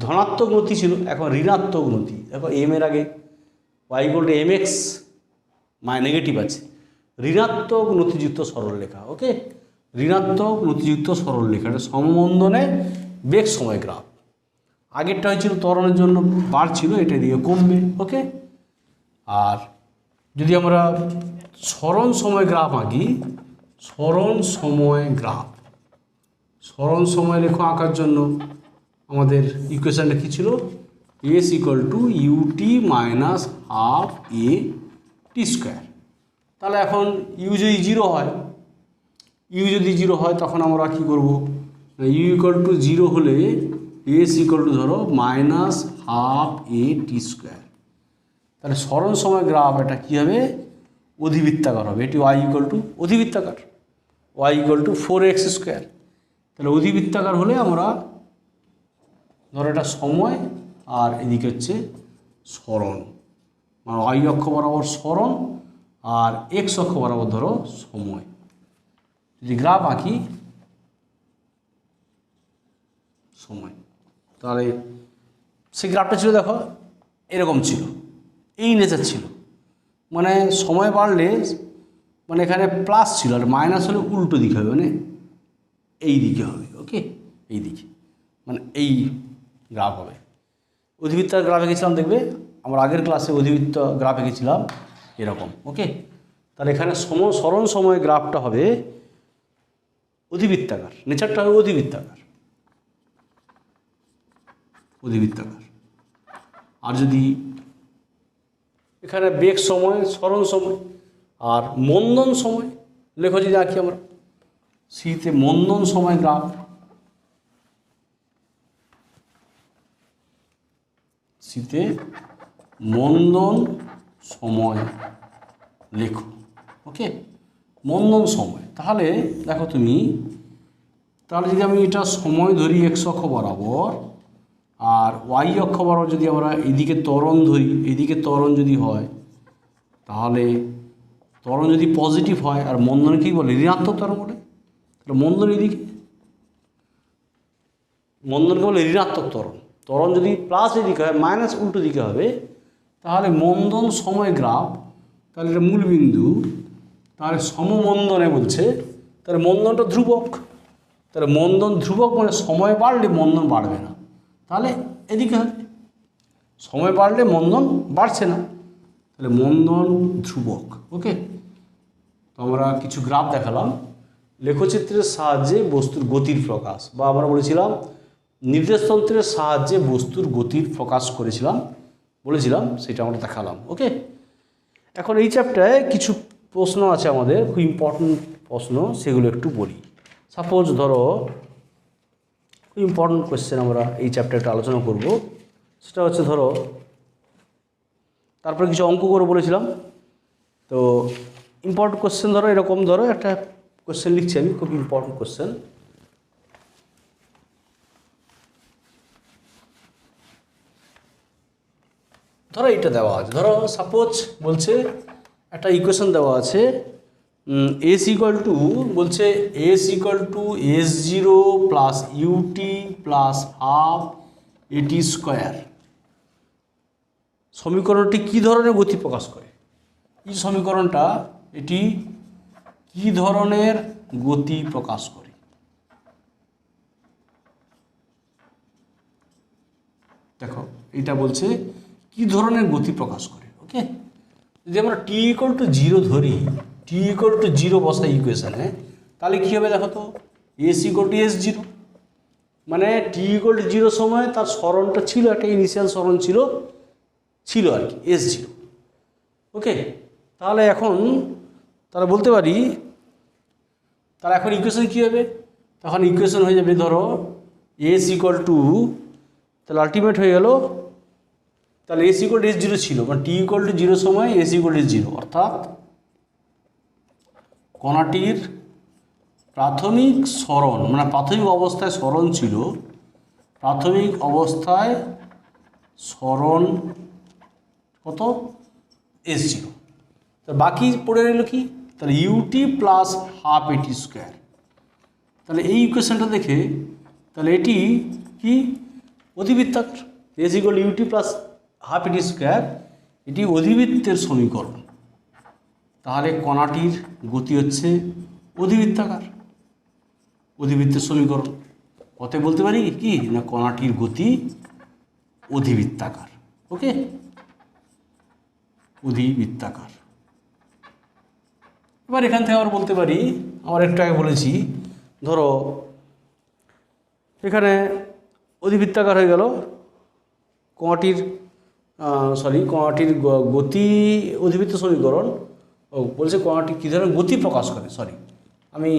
ধনাত্মক নতি ছিল, এখন ঋণাত্মক নতি। দেখো এম এর আগে y equal to m x negative আছে, ঋণাত্মক নতিযুক্ত সরলরেখা, ওকে ঋণাত্মক নতিযুক্ত সরলরেখা, এটা সমমন্দনে বেগ সময় গ্রাফ। আগেরটা হয়েছিল ত্বরণের জন্য বাড়ছিল, এটা দিয়ে কমবে, ওকে। আর যদি আমরা সরণ সময় গ্রাফ আঁকি, সরণ সময় গ্রাফ, সরণ সময় রেখা আঁকার জন্য আমাদের ইকুয়েশানটা কী ছিল, s equal to u t minus half a t square. তাহলে এখন ইউ যদি জিরো হয়, ইউ যদি জিরো হয় তখন আমরা কী করবো, ইউ ইকুয়াল টু জিরো হলে এস ইকুয়াল টু ধরো minus half a t square. তাহলে সরণ সময় গ্রাফ এটা কী হবে, অধিবৃত্তাকার হবে, এটি ওয়াই ইকুয়াল টু অধিবৃত্তাকার, y equal to 4x square. তাহলে অধিবৃত্তাকার হলে আমরা ধরো এটা সময় আর এদিকে হচ্ছে সরণ, মানে ওয়াই অক্ষ বরাবর সরণ আর এক্স অক্ষ বরাবর ধরো সময়। যদি গ্রাফ আঁকি সময়, তাহলে সেই গ্রাফটা ছিল দেখো এরকম ছিল, এই নেচার ছিল, মানে সময় বাড়লে মানে এখানে প্লাস ছিল আর মাইনাস হলে উল্টো দিকে হবে, মানে এই দিকে হবে, ওকে এই দিকে, মানে এই গ্রাফ হবে। অধিবৃত্ত গ্রাফ এঁকেছিলাম, দেখবে আমরা আগের ক্লাসে অধিবৃত্ত গ্রাফ এঁকেছিলাম এরকম, ওকে। তাহলে এখানে সরণ সময় গ্রাফটা হবে অধিবৃত্তাকার, নেচারটা হবে অধিবৃত্তাকার, অধিবৃত্তাকার। আর যদি এখানে বেগ সময়, সরণ সময় আর মন্দন সময় লেখো যদি আঁকি আমরা, সিতে মন্দন সময় গ্রাফ, সিতে মন্দন সময় লেখো, ওকে মন্দন সময়। তাহলে দেখো তুমি, তাহলে যদি আমি এটা সময় ধরি এক্স অক্ষ বরাবর আর ওয়াই অক্ষ বরাবর যদি আমরা এদিকে ত্বরণ ধরি, এদিকে ত্বরণ যদি হয়, তাহলে ত্বরণ যদি পজিটিভ হয় আর মন্দনে কী বলে ঋণাত্মক ত্বরণ বলে, তাহলে মন্দন এদিকে, মন্দনকে বলে ঋণাত্মক ত্বরণ। ত্বরণ যদি প্লাস এদিকে হয় মাইনাস উল্টো দিকে হবে, তাহলে মন্দন সময় গ্রাফ, তাহলে এটা মূল বিন্দু, তাহলে সমমন্দনে বলছে, তাহলে মন্দনটা ধ্রুবক, তাহলে মন্দন ধ্রুবক মানে সময় বাড়লে মন্দন বাড়বে না, তাহলে এদিকে হবে, সময় বাড়লে মন্দন বাড়ছে না, তাহলে মন্দন ধ্রুবক, ওকে। তো আমরা কিছু গ্রাফ দেখালাম, লেখচিত্রের সাহায্যে বস্তুর গতির প্রকাশ, বা আমরা বলেছিলাম নির্দেশতন্ত্রের সাহায্যে বস্তুর গতির প্রকাশ বলেছিলাম, সেটা আমরা দেখালাম, ওকে। এখন এই চ্যাপ্টারে কিছু প্রশ্ন আছে আমাদের, খুব ইম্পর্টেন্ট প্রশ্ন, সেগুলো একটু বলি। সাপোজ ধরো খুব ইম্পর্টেন্ট কোয়েশ্চেন আমরা এই চ্যাপ্টারটা আলোচনা করব, সেটা হচ্ছে ধরো, তারপরে কিছু অঙ্ক করে বলেছিলাম। তো ইম্পর্টেন্ট কোয়েশ্চেন ধরো এরকম, ধরো একটা কোয়েশ্চেন লিখছি আমি, খুব ইম্পর্টেন্ট কোয়েশ্চেন। ধরো এইটা দেওয়া আছে, ধরো সাপোজ বলছে একটা ইকুয়েশন দেওয়া আছে এস ইকুয়াল টু, বলছে s equal to s zero plus u t plus half এটি স্কোয়ার। সমীকরণটি কী ধরনের গতি প্রকাশ করে? এই সমীকরণটা এটি কী ধরনের গতি প্রকাশ করে? দেখো এটা বলছে কী ধরনের গতি প্রকাশ করে। ওকে, যদি আমরা টি ইকুয়াল টু জিরো ধরি, টি ইকুয়াল টু জিরো বসাই ইকুয়েশানে, তাহলে কী হবে দেখো তো, S equal to s zero, মানে টি ইকুয়াল টু জিরো সময় তার সরণটা ছিল, একটা ইনিশিয়াল সরণ ছিল আর কি এস জিরো। ওকে, তাহলে এখন তারা বলতে পারি, তার এখন ইকুয়েশন কী হবে, তখন ইকুয়েশন হয়ে যাবে ধরো এস ইকুয়াল টু, তাহলে আলটিমেট হয়ে গেল, তাহলে S equal to s zero ছিল, মানে টি ইকুয়াল টু জিরো সময় S equal to s zero, অর্থাৎ কণাটির প্রাথমিক সরণ, মানে প্রাথমিক অবস্থায় সরণ ছিল, প্রাথমিক অবস্থায় সরণ কত, এস জিরো। তো বাকি পড়ে রইল কি, তাহলে ইউটি প্লাস হাফ এটি স্কোয়ার। তাহলে এই ইকুয়েশনটা দেখে তাহলে এটি কি অধিবৃত্তাকার, s equal ut plus half এটি স্কোয়ার, এটি অধিবৃত্তের সমীকরণ। তাহলে কণাটির গতি হচ্ছে অধিবৃত্তাকার, অধিবৃত্তের সমীকরণ। কথায় বলতে পারি কি না, কণাটির গতি অধিবৃত্তাকার। ওকে, অধিবৃত্তাকার। এবার এখান থেকে আমরা বলতে পারি, আমরা একটু আগে বলেছি, ধরো এখানে অধিবৃত্তাকার হয়ে গেল, কণাটির কণাটির গতি অধিবৃত্ত সমীকরণ। বলছে কণাটি কী ধরনের গতি প্রকাশ করে, আমি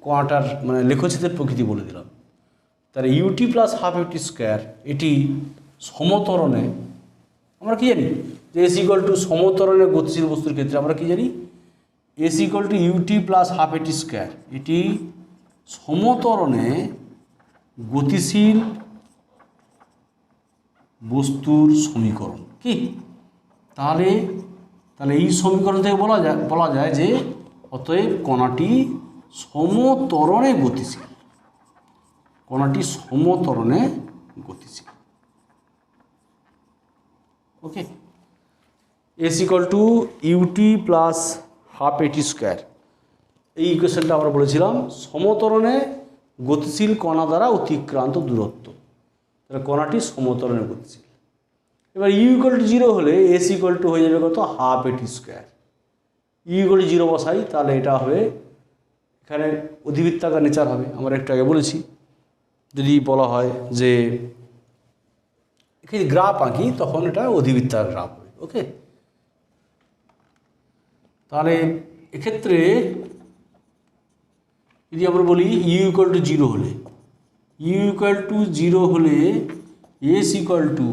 কণাটার মানে লেখচিত্রের প্রকৃতি বলে দিলাম। তাহলে UT plus half u t square, এটি সমতরণে, আমরা কি জানি যে এস ইকুয়াল টু সমতরণের গতিশীল বস্তুর ক্ষেত্রে আমরা কি জানি, s equal to UT plus half এটি স্কোয়ার, এটি সমতরণে গতিশীল বস্তুর সমীকরণ। কি তাহলে এই সমীকরণ থেকে বলা যায় যে অতএব কণাটি সমতরণে গতিশীল, কণাটি সমতরণে গতিশীল। Okay, s equal to UT plus half এটি স্কোয়ার, এই ইকুয়েশনটা আমরা বলেছিলাম সমতরণে গতিশীল কণা দ্বারা অতিক্রান্ত দূরত্ব, তাহলে কণাটি সমতরণে গতিশীল। এবার ইউ ইকুয়াল টু জিরো হলে এস ইকুয়াল টু হয়ে যাবে কত, হাফ এটি square. U equal to zero বসাই, তাহলে এটা হবে এখানে অধিবৃত্তাকার নেচার হবে। আমরা একটু আগে বলেছি, যদি বলা হয় যে এখানে গ্রাফ আঁকি তখন এটা অধিবৃত্তাকার গ্রাফ হবে। ওকে, তাহলে এক্ষেত্রে যদি আমরা বলি ইউ ইকুয়াল টু জিরো হলে, ইউ ইকুয়াল টু জিরো হলে s equal to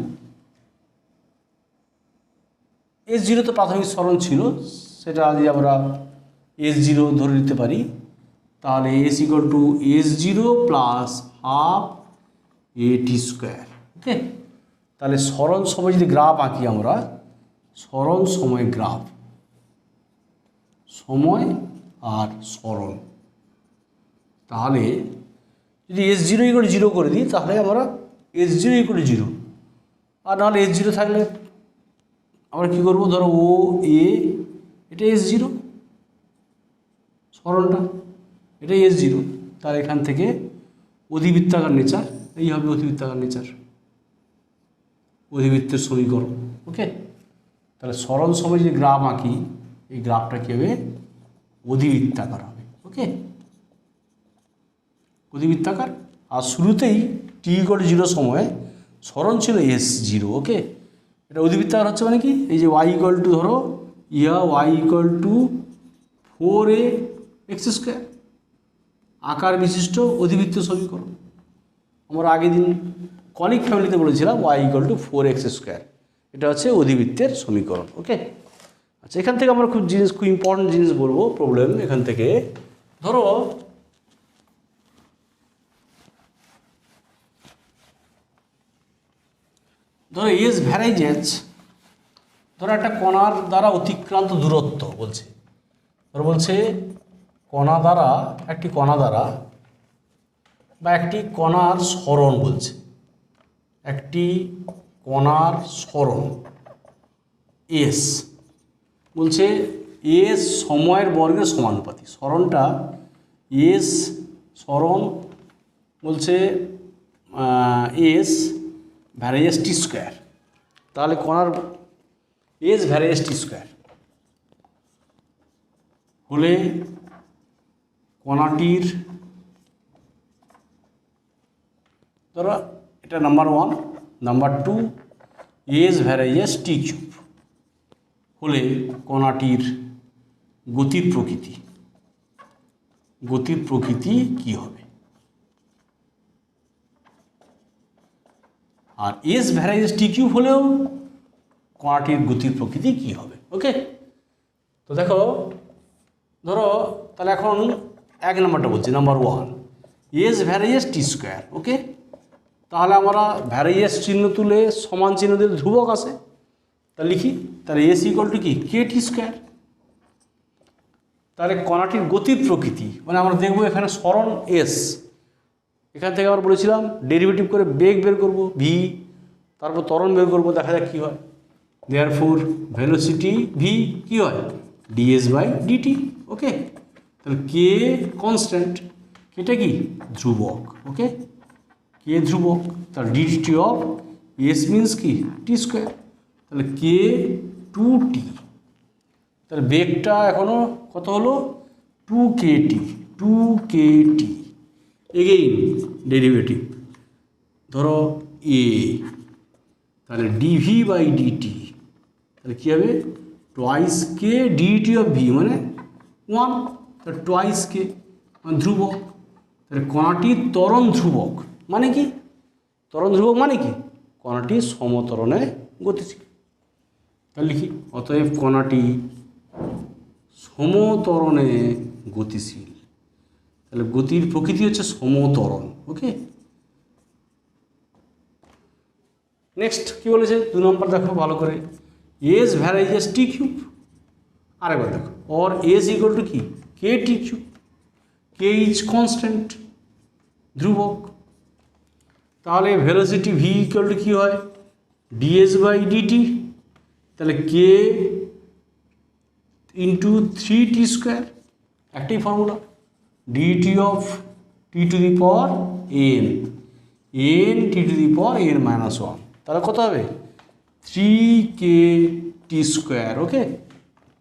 s zero তো প্রাথমিক সরণ ছিল, সেটা যদি আমরা এস জিরো ধরে নিতে পারি, তাহলে S equal to s zero plus half এটি স্কোয়ার। ওকে, তাহলে সরণ সময় যদি গ্রাফ আঁকি আমরা, সরণ সময় গ্রাফ, সময় আর সরণ, তাহলে যদি এস জিরো ইকুয়াল জিরো করে দিই তাহলে আমরা এস জিরো ইকুয়াল জিরো, আর নাহলে এস জিরো থাকলে আমরা কী করবো, ধরো ও এ, এটা এস জিরো সরণটা, এটা এস জিরো, তার এখান থেকে অধিবৃত্তাকার নেচার, এই হবে অধিবৃত্তাকার নেচার, অধিবৃত্তের সমীকরণ। ওকে, তাহলে সরণ সময় যে গ্রাফ আঁকি, এই গ্রাফটা কী হবে, অধিবৃত্তাকার হবে। ওকে, অধিবৃত্তাকার। আর শুরুতেই টি ইকুয়াল জিরো সময় সরণ ছিল এস জিরো। ওকে, এটা অধিবৃত্তাকার হচ্ছে মানে কি, এই যে ওয়াই ইকুয়াল টু ধরো y equal to 4a x square, আকার বিশিষ্ট অধিবৃত্ত সমীকরণ। আমরা আগের দিন কনিক ফ্যামিলিতে বলেছিলাম Y equal to 4x square, এটা হচ্ছে অধিবৃত্তের সমীকরণ। ওকে, আচ্ছা, এখান থেকে আমরা খুব ইম্পর্টেন্ট জিনিস বলবো, প্রবলেম এখান থেকে ধরো এস ভ্যারাইজেস ধরো একটা কণার দ্বারা অতিক্রান্ত দূরত্ব বলছে, ধরো বলছে একটি কণা দ্বারা বা একটি কণার সরণ বলছে, একটি কণার সরণ এস বলছে এস সময়ের বর্গের সমানুপাতিক। সরণটা এস সরণ বলছে এস ভ্যারিয়েস টি স্কোয়ার, তাহলে কণার এস ভ্যারিয়েস টি স্কোয়ার হলে কণাটির, ধরো এটা নাম্বার 1, নাম্বার 2 এস ভ্যারিয়েস টি কিউব হলে কণাটির গতির প্রকৃতি কি হবে? আর এস ভ্যারিয়েস টি কিউব হলেও কণাটির গতির প্রকৃতি কি হবে? ওকে, তো দেখো, ধরো তাহলে এখন 1 নম্বরটা বলছি, নাম্বার 1 এস ভ্যারিয়েস টি স্কোয়ার। ওকে, তাহলে আমরা ভ্যারিয়েস চিহ্ন তুলে সমান চিহ্ন দিলে ধ্রুবক আসে, তা লিখি, তাহলে এস ইকুয়াল টু কি কে টি স্কোয়ার। তাহলে কণাটির গতির প্রকৃতি মানে আমরা দেখবো এখানে সরণ এস, এখান থেকে আমরা বলেছিলাম ডেরিভেটিভ করে বেগ বের করব ভি, তারপর ত্বরণ বের করব, দেখা যাক কী হয়। দেয়ারফোর ভেলোসিটি ভি কী হয় ডিএস বাই ডিটি। ওকে, তাহলে কে কনস্ট্যান্ট, এটা কি ধ্রুবক। ওকে, কে ধ্রুবক, তাহলে ডিটি অফ এস মিনস কি টি স্কোয়ার, তাহলে কে 2t, তাহলে বেগটা এখনও কত হলো 2kt। এগেইন ডেরিভেটিভ, ধরো এ, তাহলে ডিভি বাই ডিটি, তাহলে কী হবে twice k dt of v মানে 1, তাহলে টোয়াইস কে মানে ধ্রুবক। তাহলে কণাটির ত্বরণ ধ্রুবক মানে কি? ত্বরণ ধ্রুবক মানে কি? কণাটি সমত্বরণে গতিশীল। তাহলে লিখি, অতএব কণাটি সমত্বরণে গতিশীল, তাহলে গতির প্রকৃতি হচ্ছে সমত্বরণ। ওকে, নেক্সট কী বলেছে 2 নম্বর দেখো ভালো করে, এস ভ্যারিয়েস টি কিউব। আরেকবার দেখো, অর এস ইকুয়াল টু কি k t cube, k is constant ধ্রুবক। তাহলে ভেলোসিটি ভি ইকুয়াল টু কী হয় ডিএস বাই ডিটি, তাহলে কে ইন্টু 3t স্কোয়ার, একটাই formula, dt of t to the power n, n t to the power n minus 1, তাহলে কত হবে 3kt স্কোয়ার। ওকে,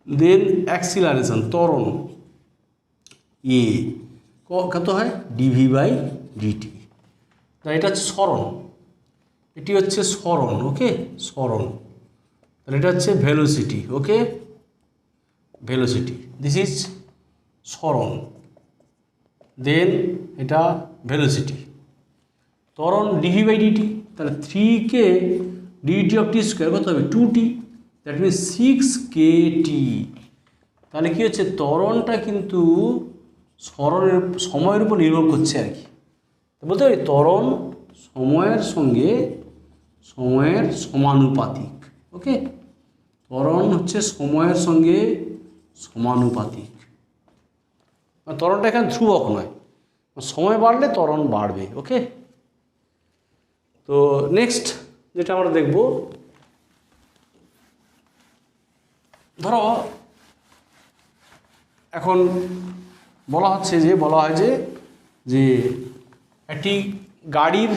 দেন অ্যাক্সিলারেশন ত্বরণ এ কত হয় ডিভি বাই ডিটি। তা এটা হচ্ছে সরণ, এটি হচ্ছে সরণ। ওকে, সরণ, তাহলে এটা হচ্ছে velocity. Okay, velocity, this is সরণ, দেন এটা ভেলোসিটি, ত্বরণ ডিভি বাই ডিটি, তাহলে 3k DT of t square কত হবে 2t, দ্যাট মিনস 6kt। তাহলে কী হচ্ছে ত্বরণটা কিন্তু সরণের সময়ের উপর নির্ভর করছে আর কি, বলতে পারি ত্বরণ সময়ের সঙ্গে সময়ের সমানুপাতিক। ওকে, ত্বরণ হচ্ছে সময়ের সঙ্গে সমানুপাতিক, ত্বরণটা এখানে ধ্রুবক নয়, সময় বাড়লে ত্বরণ বাড়বে। ওকে, তো নেক্সট যেটা আমরা দেখব, ধরো এখন বলা হয় যে একটি গাড়ির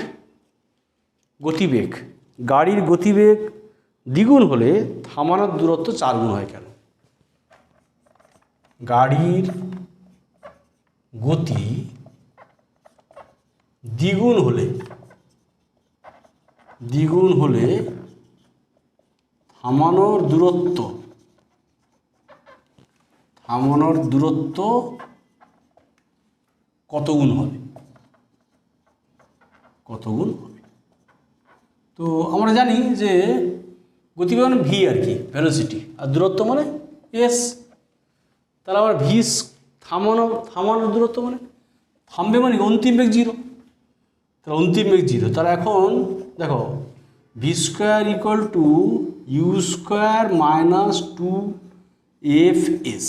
গতিবেগ দ্বিগুণ হলে থামানোর দূরত্ব 4 গুণ হয় কেন? গাড়ির গতি দ্বিগুণ হলে থামানোর দূরত্ব কত গুণ হবে? তো আমরা জানি যে গতিবেগ মানে ভি আর কি ভেলোসিটি, আর দূরত্ব মানে এস। তাহলে আবার ভি থামানোর দূরত্ব মানে থামবে মানে অন্তিম বেগ 0, তাহলে অন্তিম বেগ 0। তাহলে এখন দেখো v square equal to u square minus 2f(s)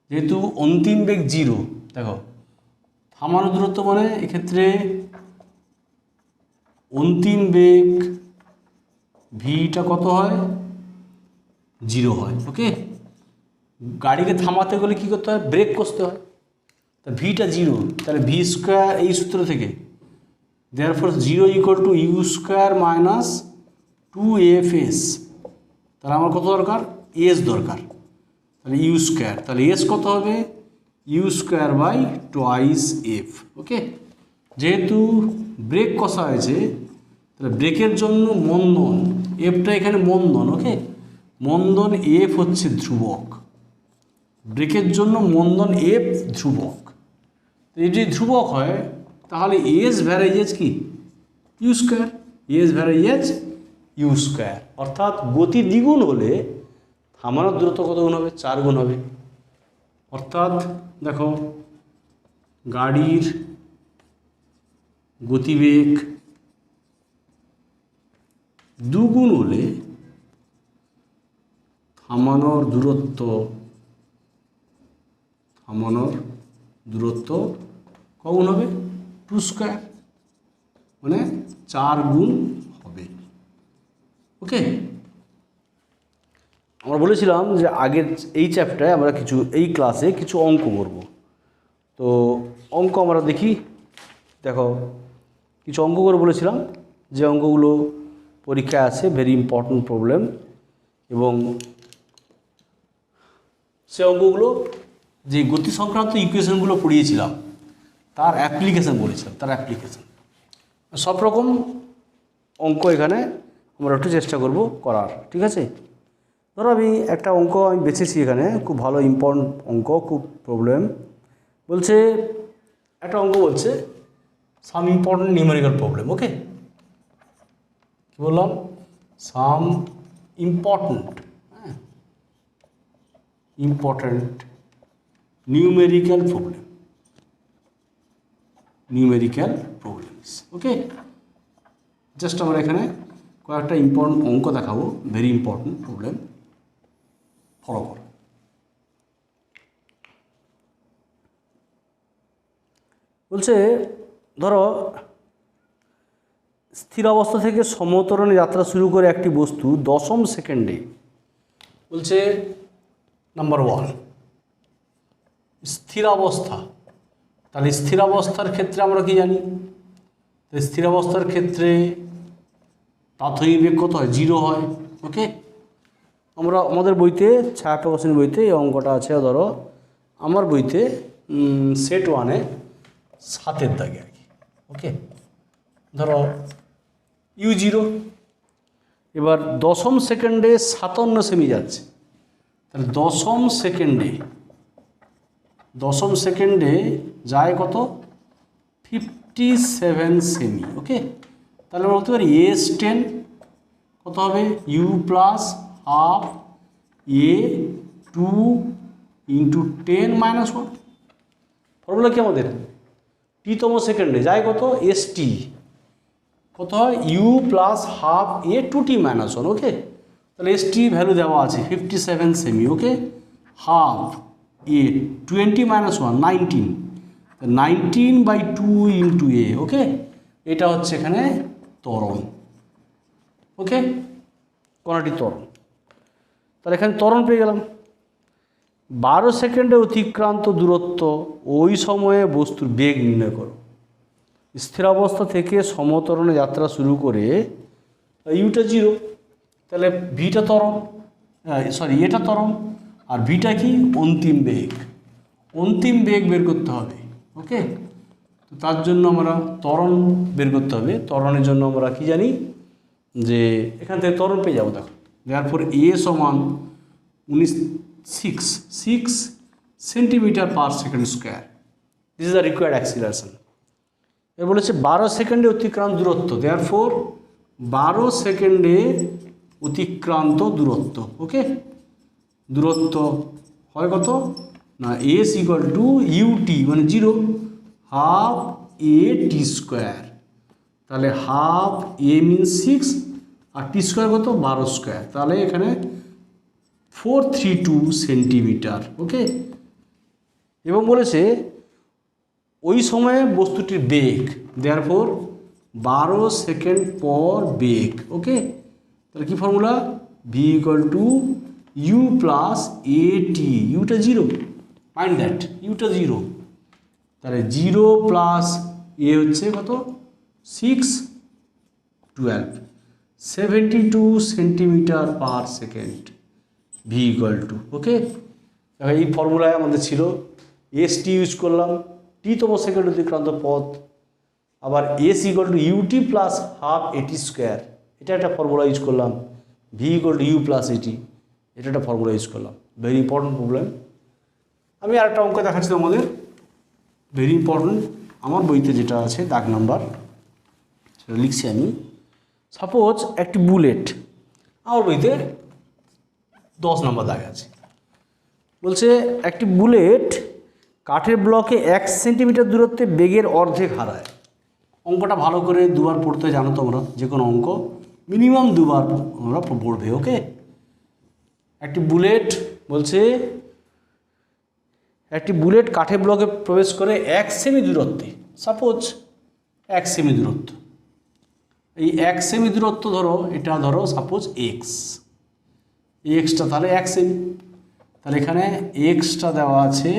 যেহেতু অন্তিম বেগ 0, দেখো থামানো দূরত্ব মানে এক্ষেত্রে অন্তিম বেগ ভিটা কত হয়, 0 হয়। ওকে, গাড়িকে থামাতে গেলে কী করতে হয়, ব্রেক কষতে হয়, তা ভিটা 0, তাহলে ভি স্কোয়ার এই সূত্র থেকে therefore 0 equal to u square minus 2f(s), তাহলে আমার কত দরকার, এস দরকার, তাহলে ইউ স্কোয়ার, তাহলে এস কত হবে, u square by twice f. Okay, যেহেতু ব্রেক কষা হয়েছে তাহলে ব্রেকের জন্য মন্দন, এফটা এখানে মন্দন। ওকে, মন্দন এফ হচ্ছে ধ্রুবক, ব্রেকের জন্য মন্দন এফ ধ্রুবক। এই যদি ধ্রুবক হয় তাহলে এস ভ্যারাইজেজ কি, u square, s varies as u square, অর্থাৎ গতি দ্বিগুণ হলে থামানোর দূরত্ব কত গুণ হবে, 4 গুণ হবে। অর্থাৎ দেখো গাড়ির গতিবেগ দুগুণ হলে থামানোর দূরত্ব কগুণ হবে, 2 স্কোয়ার, মানে 4 গুণ হবে। ওকে, আমরা বলেছিলাম যে আগের এই চ্যাপ্টারে আমরা এই ক্লাসে কিছু অঙ্ক করব। তো অঙ্ক আমরা দেখি, দেখো কিছু অঙ্ক করে বলেছিলাম, যে অঙ্কগুলো পরীক্ষায় আছে, ভেরি ইম্পর্ট্যান্ট প্রবলেম, এবং সে অঙ্কগুলো যে গতি সংক্রান্ত ইকুয়েশনগুলো পড়িয়েছিলাম তার অ্যাপ্লিকেশান বলেছিলাম, তার অ্যাপ্লিকেশান সব রকম অঙ্ক এখানে আমরা একটু চেষ্টা করব করার। ঠিক আছে, ধরো আমি একটা অঙ্ক বেছেছি এখানে, খুব ভালো ইম্পর্টেন্ট অঙ্ক, খুব প্রবলেম বলছে, একটা অঙ্ক বলছে সাম ইম্পর্টেন্ট নিউমেরিক্যাল প্রবলেম। ওকে, কি বললাম, সাম ইম্পর্টেন্ট নিউমেরিক্যাল প্রবলেমস। ওকে, জাস্ট আমরা এখানে কয়েকটা ইম্পর্টেন্ট অঙ্ক দেখাবো, ভেরি ইম্পর্টেন্ট প্রবলেম, ফলো করো। বলছে ধরো স্থির অবস্থা থেকে সমতরণে যাত্রা শুরু করে একটি বস্তু 10ম সেকেন্ডে, বলছে নাম্বার 1 স্থির অবস্থা, তাহলে স্থির অবস্থার ক্ষেত্রে আমরা কি জানি, স্থির অবস্থার ক্ষেত্রে প্রাথমিক বেগ কত হয়, 0 হয়। ওকে, আমরা আমাদের বইতে ছায়াপ্রকাশনী বইতে এই অঙ্কটা আছে, ধরো আমার বইতে সেট 1-এ 7-এর দাগে আর কি। ওকে, ধরো u0, এবার 10ম সেকেন্ডে 57 সেমি যাচ্ছে, তাহলে 10ম সেকেন্ডে যায় কত, 57 সেমি। ওকে, তাহলে আমরা বলতে পারি s10 কত হবে, u plus half a2 into 10-1। Formula কি আমাদের, টিতম সেকেন্ডে যায় কত, st কত হয়, u প্লাস হাফ a2t-1। ওকে, তাহলে st ভ্যালু দেওয়া আছে 57 semi. Okay, half a 20-1 19, 19/2 into a। ওকে, এটা হচ্ছে এখানে ত্বরণ। ওকে, কোনটি ত্বরণ, তাহলে এখানে ত্বরণ পেয়ে গেলাম। 12 সেকেন্ডে অতিক্রান্ত দূরত্ব, ওই সময়ে বস্তুর বেগ নির্ণয় করো। স্থির অবস্থা থেকে সমতরণে যাত্রা শুরু করে ইউটা 0, তাহলে ভিটা ত্বরণ, এটা ত্বরণ, আর ভিটা কি, অন্তিম বেগ বের করতে হবে। ওকে, তো তার জন্য আমরা ত্বরণ বের করতে হবে। ত্বরণের জন্য আমরা কি জানি, যে এখান থেকে ত্বরণ পেয়ে যাবো। দেখো দেয়ারফর a সমান 6 centimetre per second square, this is the required acceleration. এর বলেছে 12 সেকেন্ডে অতিক্রান্ত দূরত্ব, দেয়ারফর 12 সেকেন্ডে অতিক্রান্ত দূরত্ব। ওকে, দূরত্ব হয় কত না, s ইকুয়াল টু ut মানে 0, হাফ a t স্কোয়ার, তাহলে হাফ a মিনস 6 আর টি স্কোয়ার কত 12 স্কোয়ার, তাহলে এখানে 432 সেন্টিমিটার। ওকে, এবং বলেছে ওই সময়ে বস্তুটির বেগ, দেয়ারফর 12 সেকেন্ড পর বেগ। ওকে, তাহলে কি formula, v equal to u plus a t, ইউটা জিরো, মাইন্ড দ্যাট ইউটা জিরো, তাহলে 0 প্লাস এ হচ্ছে কত 6, 12, 72 centimetre per second, v equal to. Okay, এই ফর্মুলায় আমাদের ছিল এস টি ইউজ করলাম, টি তম সেকেন্ড অতিক্রান্ত পথ, আবার s equal to UT plus half এটি স্কোয়ার, এটা একটা ফর্মুলা ইউজ করলাম, v equal to u plus a t, এটা একটা ফর্মুলা ইউজ করলাম। Very important problem. আমি আরেকটা অঙ্ক দেখাচ্ছি তোমাদের, ভেরি ইম্পর্টেন্ট, আমার বইতে যেটা আছে দাগ নাম্বার সেটা লিখছি আমি। সাপোজ একটি বুলেট, আমার বইতে 10 নম্বর দাগ আছে, বলছে একটি বুলেট কাঠের ব্লকে 1 সেন্টিমিটার দূরত্বে বেগের অর্ধেক হারায়। অঙ্কটা ভালো করে দুবার পড়তে জানো তোমরা, যে কোনো অঙ্ক মিনিমাম দুবার তোমরা পড়বে। ওকে, একটি বুলেট বলছে একটি বুলেট কাঠের ব্লকে প্রবেশ করে 1 সেমি দূরত্বে, সাপোজ 1 সেমি দূরত্ব, এই 1 সেমি দূরত্ব ধরো, এটা ধরো সাপোজ এক্স, এক্সটা তাহলে 1 সেমি, তাহলে এখানে এক্সটা দেওয়া আছে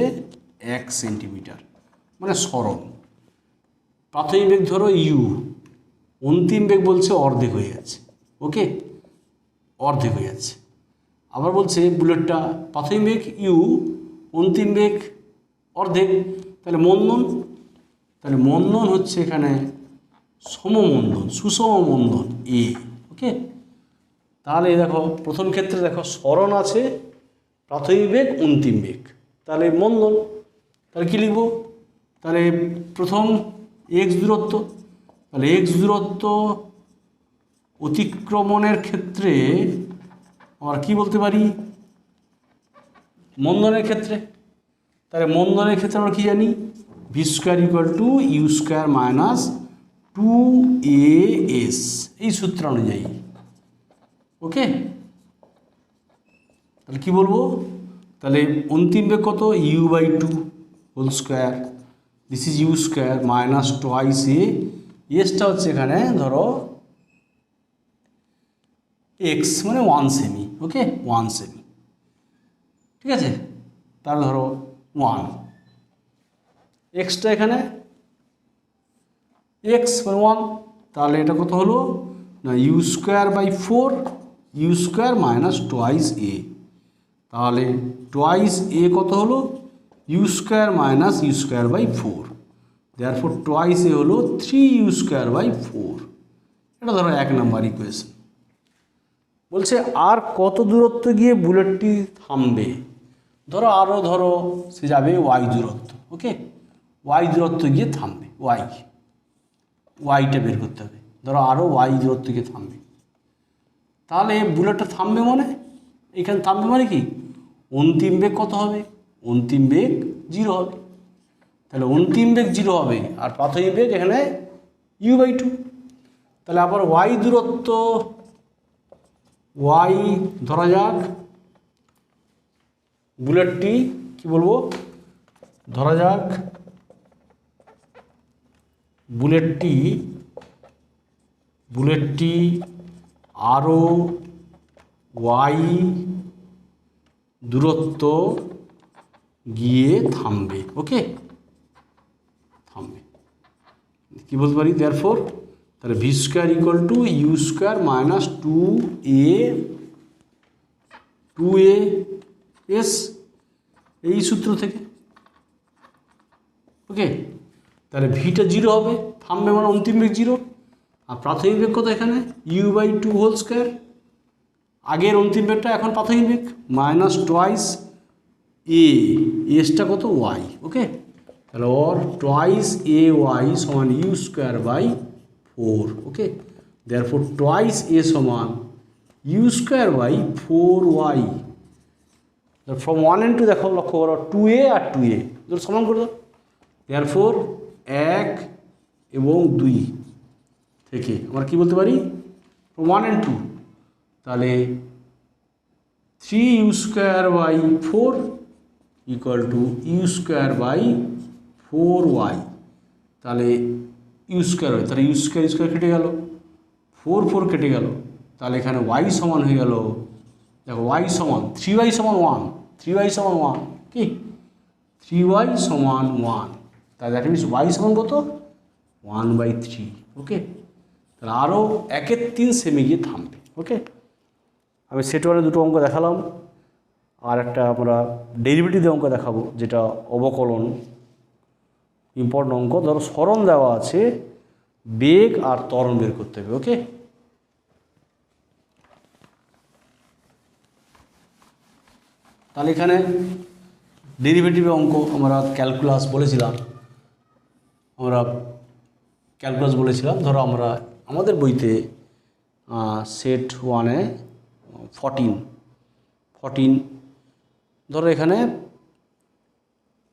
1 সেন্টিমিটার, মানে সরণ। প্রাথমিক বেগ ধরো ইউ, অন্তিম বেগ বলছে অর্ধেক হয়ে যাচ্ছে। ওকে, অর্ধেক হয়ে যাচ্ছে। আবার বলছে বুলেটটা প্রাথমিক বেগ ইউ, অন্তিম বেগ অর্ধেক, তাহলে মন্দন, তাহলে মন্দন হচ্ছে এখানে সমমন্দন, সুষম মন্দন এ। ওকে, তাহলে দেখো প্রথম ক্ষেত্রে দেখো সরণ আছে, প্রাথমিক বেগ অন্তিম বেগ, তাহলে মন্দন, তাহলে কী লিখব, তাহলে প্রথম এক্স দূরত্ব, তাহলে এক্স দূরত্ব অতিক্রমণের ক্ষেত্রে আমরা কী বলতে পারি, মন্দনের ক্ষেত্রে, তাহলে মন্দনের ক্ষেত্রে আমরা কী জানি, v square equal to u square minus 2as, এই সূত্র অনুযায়ী। ওকে, তাহলে কী বলবো, তাহলে অন্তিম বেগ কত u/2 whole square, this is u square minus twice a, এসটা হচ্ছে এখানে ধরো এক্স মানে 1 সেমি। ওকে, 1 সেমি, ঠিক আছে, তার ধরো 1, এক্সটা এখানে এক্স মানে 1, তাহলে এটা কত হলো না u square by 4, u square minus twice a, তাহলে টোয়াইস এ কত হলো u square minus u square by 4, therefore twice a হলো 3 ইউ স্কোয়ার বাই 4। এটা ধরো 1 নম্বর ইকুয়েশন। বলছে আর কত দূরত্ব গিয়ে বুলেটটি থামবে, ধরো আরও ধরো সে যাবে ওয়াই দূরত্ব। ওকে, ওয়াই দূরত্ব গিয়ে থামবে, ওয়াইটা বের করতে হবে, ধরো আরও ওয়াই দূরত্ব গিয়ে থামবে, তাহলে বুলেটটা থামবে মানে এখানে থামবে মানে কি, অন্তিম বেগ কত হবে, অন্তিম বেগ 0 হবে, তাহলে অন্তিম বেগ 0 হবে, আর প্রাথমিক বেগ এখানে u/2, তাহলে আবার ওয়াই দূরত্ব, ওয়াই ধরা যাক বুলেটটি কি বলবো, ধরা যাক বুলেটটি আরও ওয়াই দূরত্ব গিয়ে থামবে। ওকে, থামবে, কী বলতে পারি, দেয়ারফর তাহলে v square equal to u square minus 2as, এই সূত্র থেকে। ওকে, তাহলে ভিটা 0 হবে, থামবে মানে অন্তিম বেগ 0, আর প্রাথমিক বেগ কত এখানে u/2 হোল স্কোয়ার, আগের অন্তিম বেগটা এখন প্রাথমিক বেগ মাইনাস টোয়াইস এ, এসটা কত ওয়াই। ওকে, তাহলে ওর টোয়াইস এ ওয়াই সমান u square by 4। Okay, therefore twice a সমান u square by 4y, from 1 and 2 দেখো, লক্ষ্য করো 2a আর 2a দুটো সমান করে দাও, দেয়ারফর 1 এবং 2 থেকে আমরা কী বলতে পারি, 1 and 2, তাহলে 3u square by 4 equal to u square by 4y, তাহলে u square হয়, তাহলে u square কেটে গেল, 4 কেটে গেল, তাহলে এখানে y সমান হয়ে গেল, দেখো y সমান 3y সমান 1, 3y সমান 1 কি 3y সমান 1, তাহলে দ্যাট মিনস y সমান কত 1/3। ওকে, তাহলে আরও 1-3 সেমে গিয়ে থামবে। ওকে, আমি সেট ওয়ানে দুটো অঙ্ক দেখালাম, আর একটা আমরা ডেরিভেটিভ অঙ্ক দেখাবো যেটা অবকলন, ইম্পর্টেন্ট অঙ্ক। ধরো সরণ দেওয়া আছে, বেগ আর ত্বরণ বের করতে হবে। ওকে, তাহলে এখানে ডেরিভেটিভ অঙ্ক আমরা ক্যালকুলাস বলেছিলাম, ধরো আমরা আমাদের বইতে সেট ওয়ানে 14 ধরো এখানে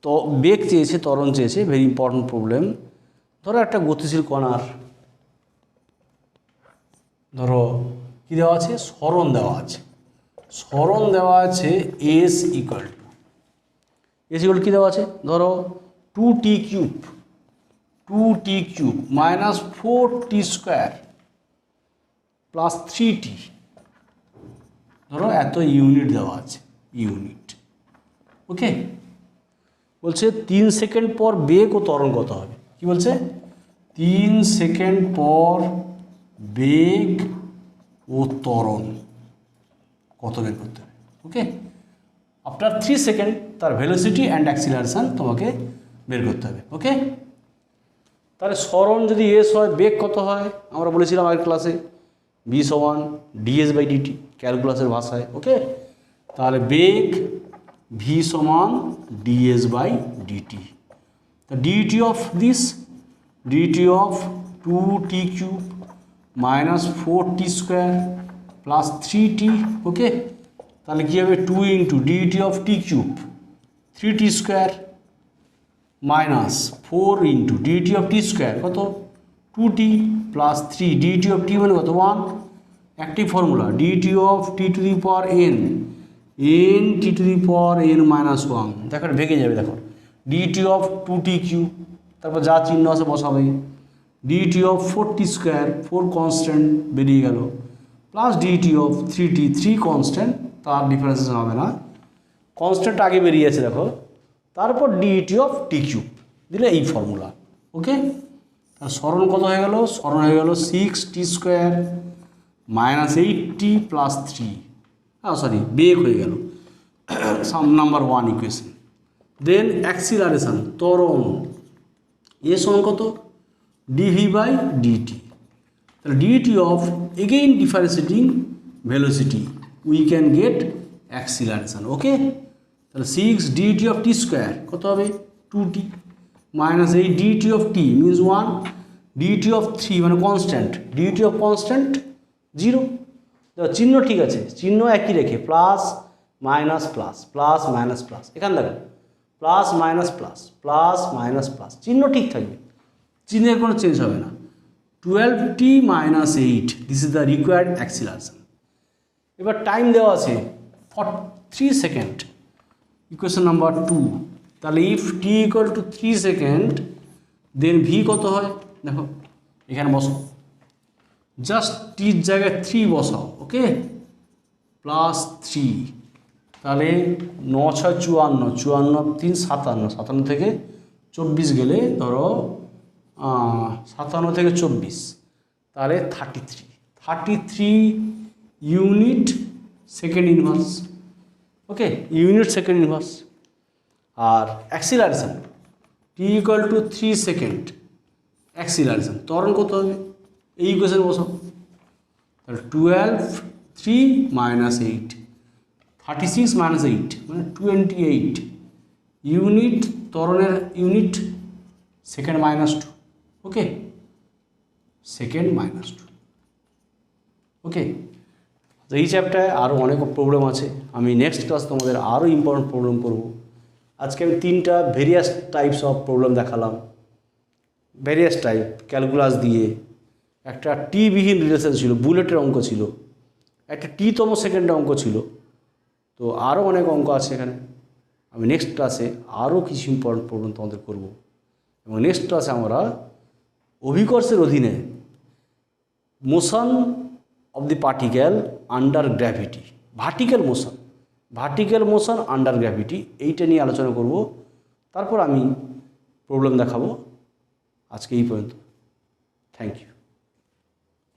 তো বেগ চেয়েছে, ত্বরণ চেয়েছে, ভেরি ইম্পর্টেন্ট প্রবলেম। ধরো একটা গতিশীল কণার ধরো কী দেওয়া আছে, সরণ দেওয়া আছে, এস ইকুয়াল টু কী দেওয়া আছে, ধরো 2t cube minus 4t square plus 3t, ধরো এত ইউনিট দেওয়া আছে, ইউনিট। ওকে, বলছে 3 সেকেন্ড পর বেগ ও ত্বরণ কত হবে, কি বলছে 3 সেকেন্ড পর বেগ ও ত্বরণ কত বের করতে হবে। ওকে, আফটার 3 সেকেন্ড তার ভেলোসিটি অ্যান্ড অ্যাক্সিলারেশন তোমাকে বের করতে হবে। ওকে, তাহলে সরণ যদি এস হয়, বেগ কত হয় আমরা বলেছিলাম আগের ক্লাসে, ভি সমান ds/dt ক্যালকুলাসের ভাষায়। ওকে, তাহলে বেগ ভি সমান ds/dt, তা dt of 2t cube minus 4t square plus 3t। ওকে, তাহলে কী হবে 2 into dt of t cube 3t square minus 4 into dt of t square কত 2t plus 3 dt of t মানে কত 1, একটি formula dt of t two the power n t two the power n minus 1, দেখো ভেঙে যাবে, দেখো dt অফ 2t কিউব, তারপর যা চিহ্ন আছে বসাবে, dt of 4t square 4 constant বেরিয়ে গেল, plus dt of 3t 3 constant, তার ডিফারেন্সেশন হবে না, কনস্ট্যান্ট আগে বেরিয়ে আছে দেখো, তারপর dt অফ t কিউব দিলে এই ফর্মুলা। ওকে, তার সরণ কত হয়ে গেল, সরণ হয়ে গেল 6t square minus 8t plus 3, বেগ হয়ে গেল sum number 1 equation. Then acceleration ত্বরণ এ সমান কত dv/dt, তাহলে dt of again differentiating velocity we can get acceleration. Okay, তাহলে 6 dt অফ t স্কোয়ার কত হবে 2t minus 8 dt of t means 1, dt of 3 মানে কনস্ট্যান্ট, dt অফ কনস্ট্যান্ট 0, চিহ্ন ঠিক আছে, চিহ্ন একই রেখে plus minus plus, plus minus plus, এখানে দেখো plus minus plus, plus minus plus, চিহ্ন ঠিক থাকবে, চিহ্নের কোনো চেঞ্জ হবে না। 12t minus 8, this is the required acceleration. এবার টাইম দেওয়া আছে 3 সেকেন্ড, ইকুয়েশন নাম্বার 2, তাহলে if t equal to 3 second then v কত হয়, দেখো এখানে বসো, জাস্ট টির জায়গায় 3 বসাও। ওকে, প্লাস 3, তাহলে 9 6 54, 54 3 57, 57 থেকে 24 গেলে ধরো 57 থেকে 24, তাহলে 33 unit second inverse. Okay, unit second inverse. আর acceleration t equal to 3 second, acceleration ত্বরণ কত হবে এই ইকুয়েশন বসাও, তাহলে 12 3 মাইনাস 8, 36 মাইনাস 8 মানে 28 ইউনিট, ত্বরণের ইউনিট সেকেন্ড মাইনাস 2। ওকে, সেকেন্ড মাইনাস 2। ওকে, তো এই চ্যাপ্টারে আরও অনেক প্রবলেম আছে, আমি নেক্সট ক্লাস তোমাদের আরও ইম্পর্টেন্ট প্রবলেম করব। আজকে আমি 3টা ভেরিয়াস টাইপস অফ প্রবলেম দেখালাম, ভেরিয়াস টাইপ ক্যালকুলাস দিয়ে, একটা টি বিহীন রিলেশন ছিল, বুলেটের অঙ্ক ছিল, একটা টি-তম সেকেন্ডের অঙ্ক ছিল। তো আরও অনেক অঙ্ক আছে এখানে। আমি নেক্সট ক্লাসে আরও কিছু ইম্পর্টেন্ট প্রবলেম তোমাদের করব, এবং নেক্সট ক্লাসে আমরা অভিকর্ষের অধীনে motion of the particle under gravity, vertical motion under gravity, এইটা নিয়ে আলোচনা করব। তারপর আমি প্রবলেম দেখাবো। আজকে এই পর্যন্ত। Thank you.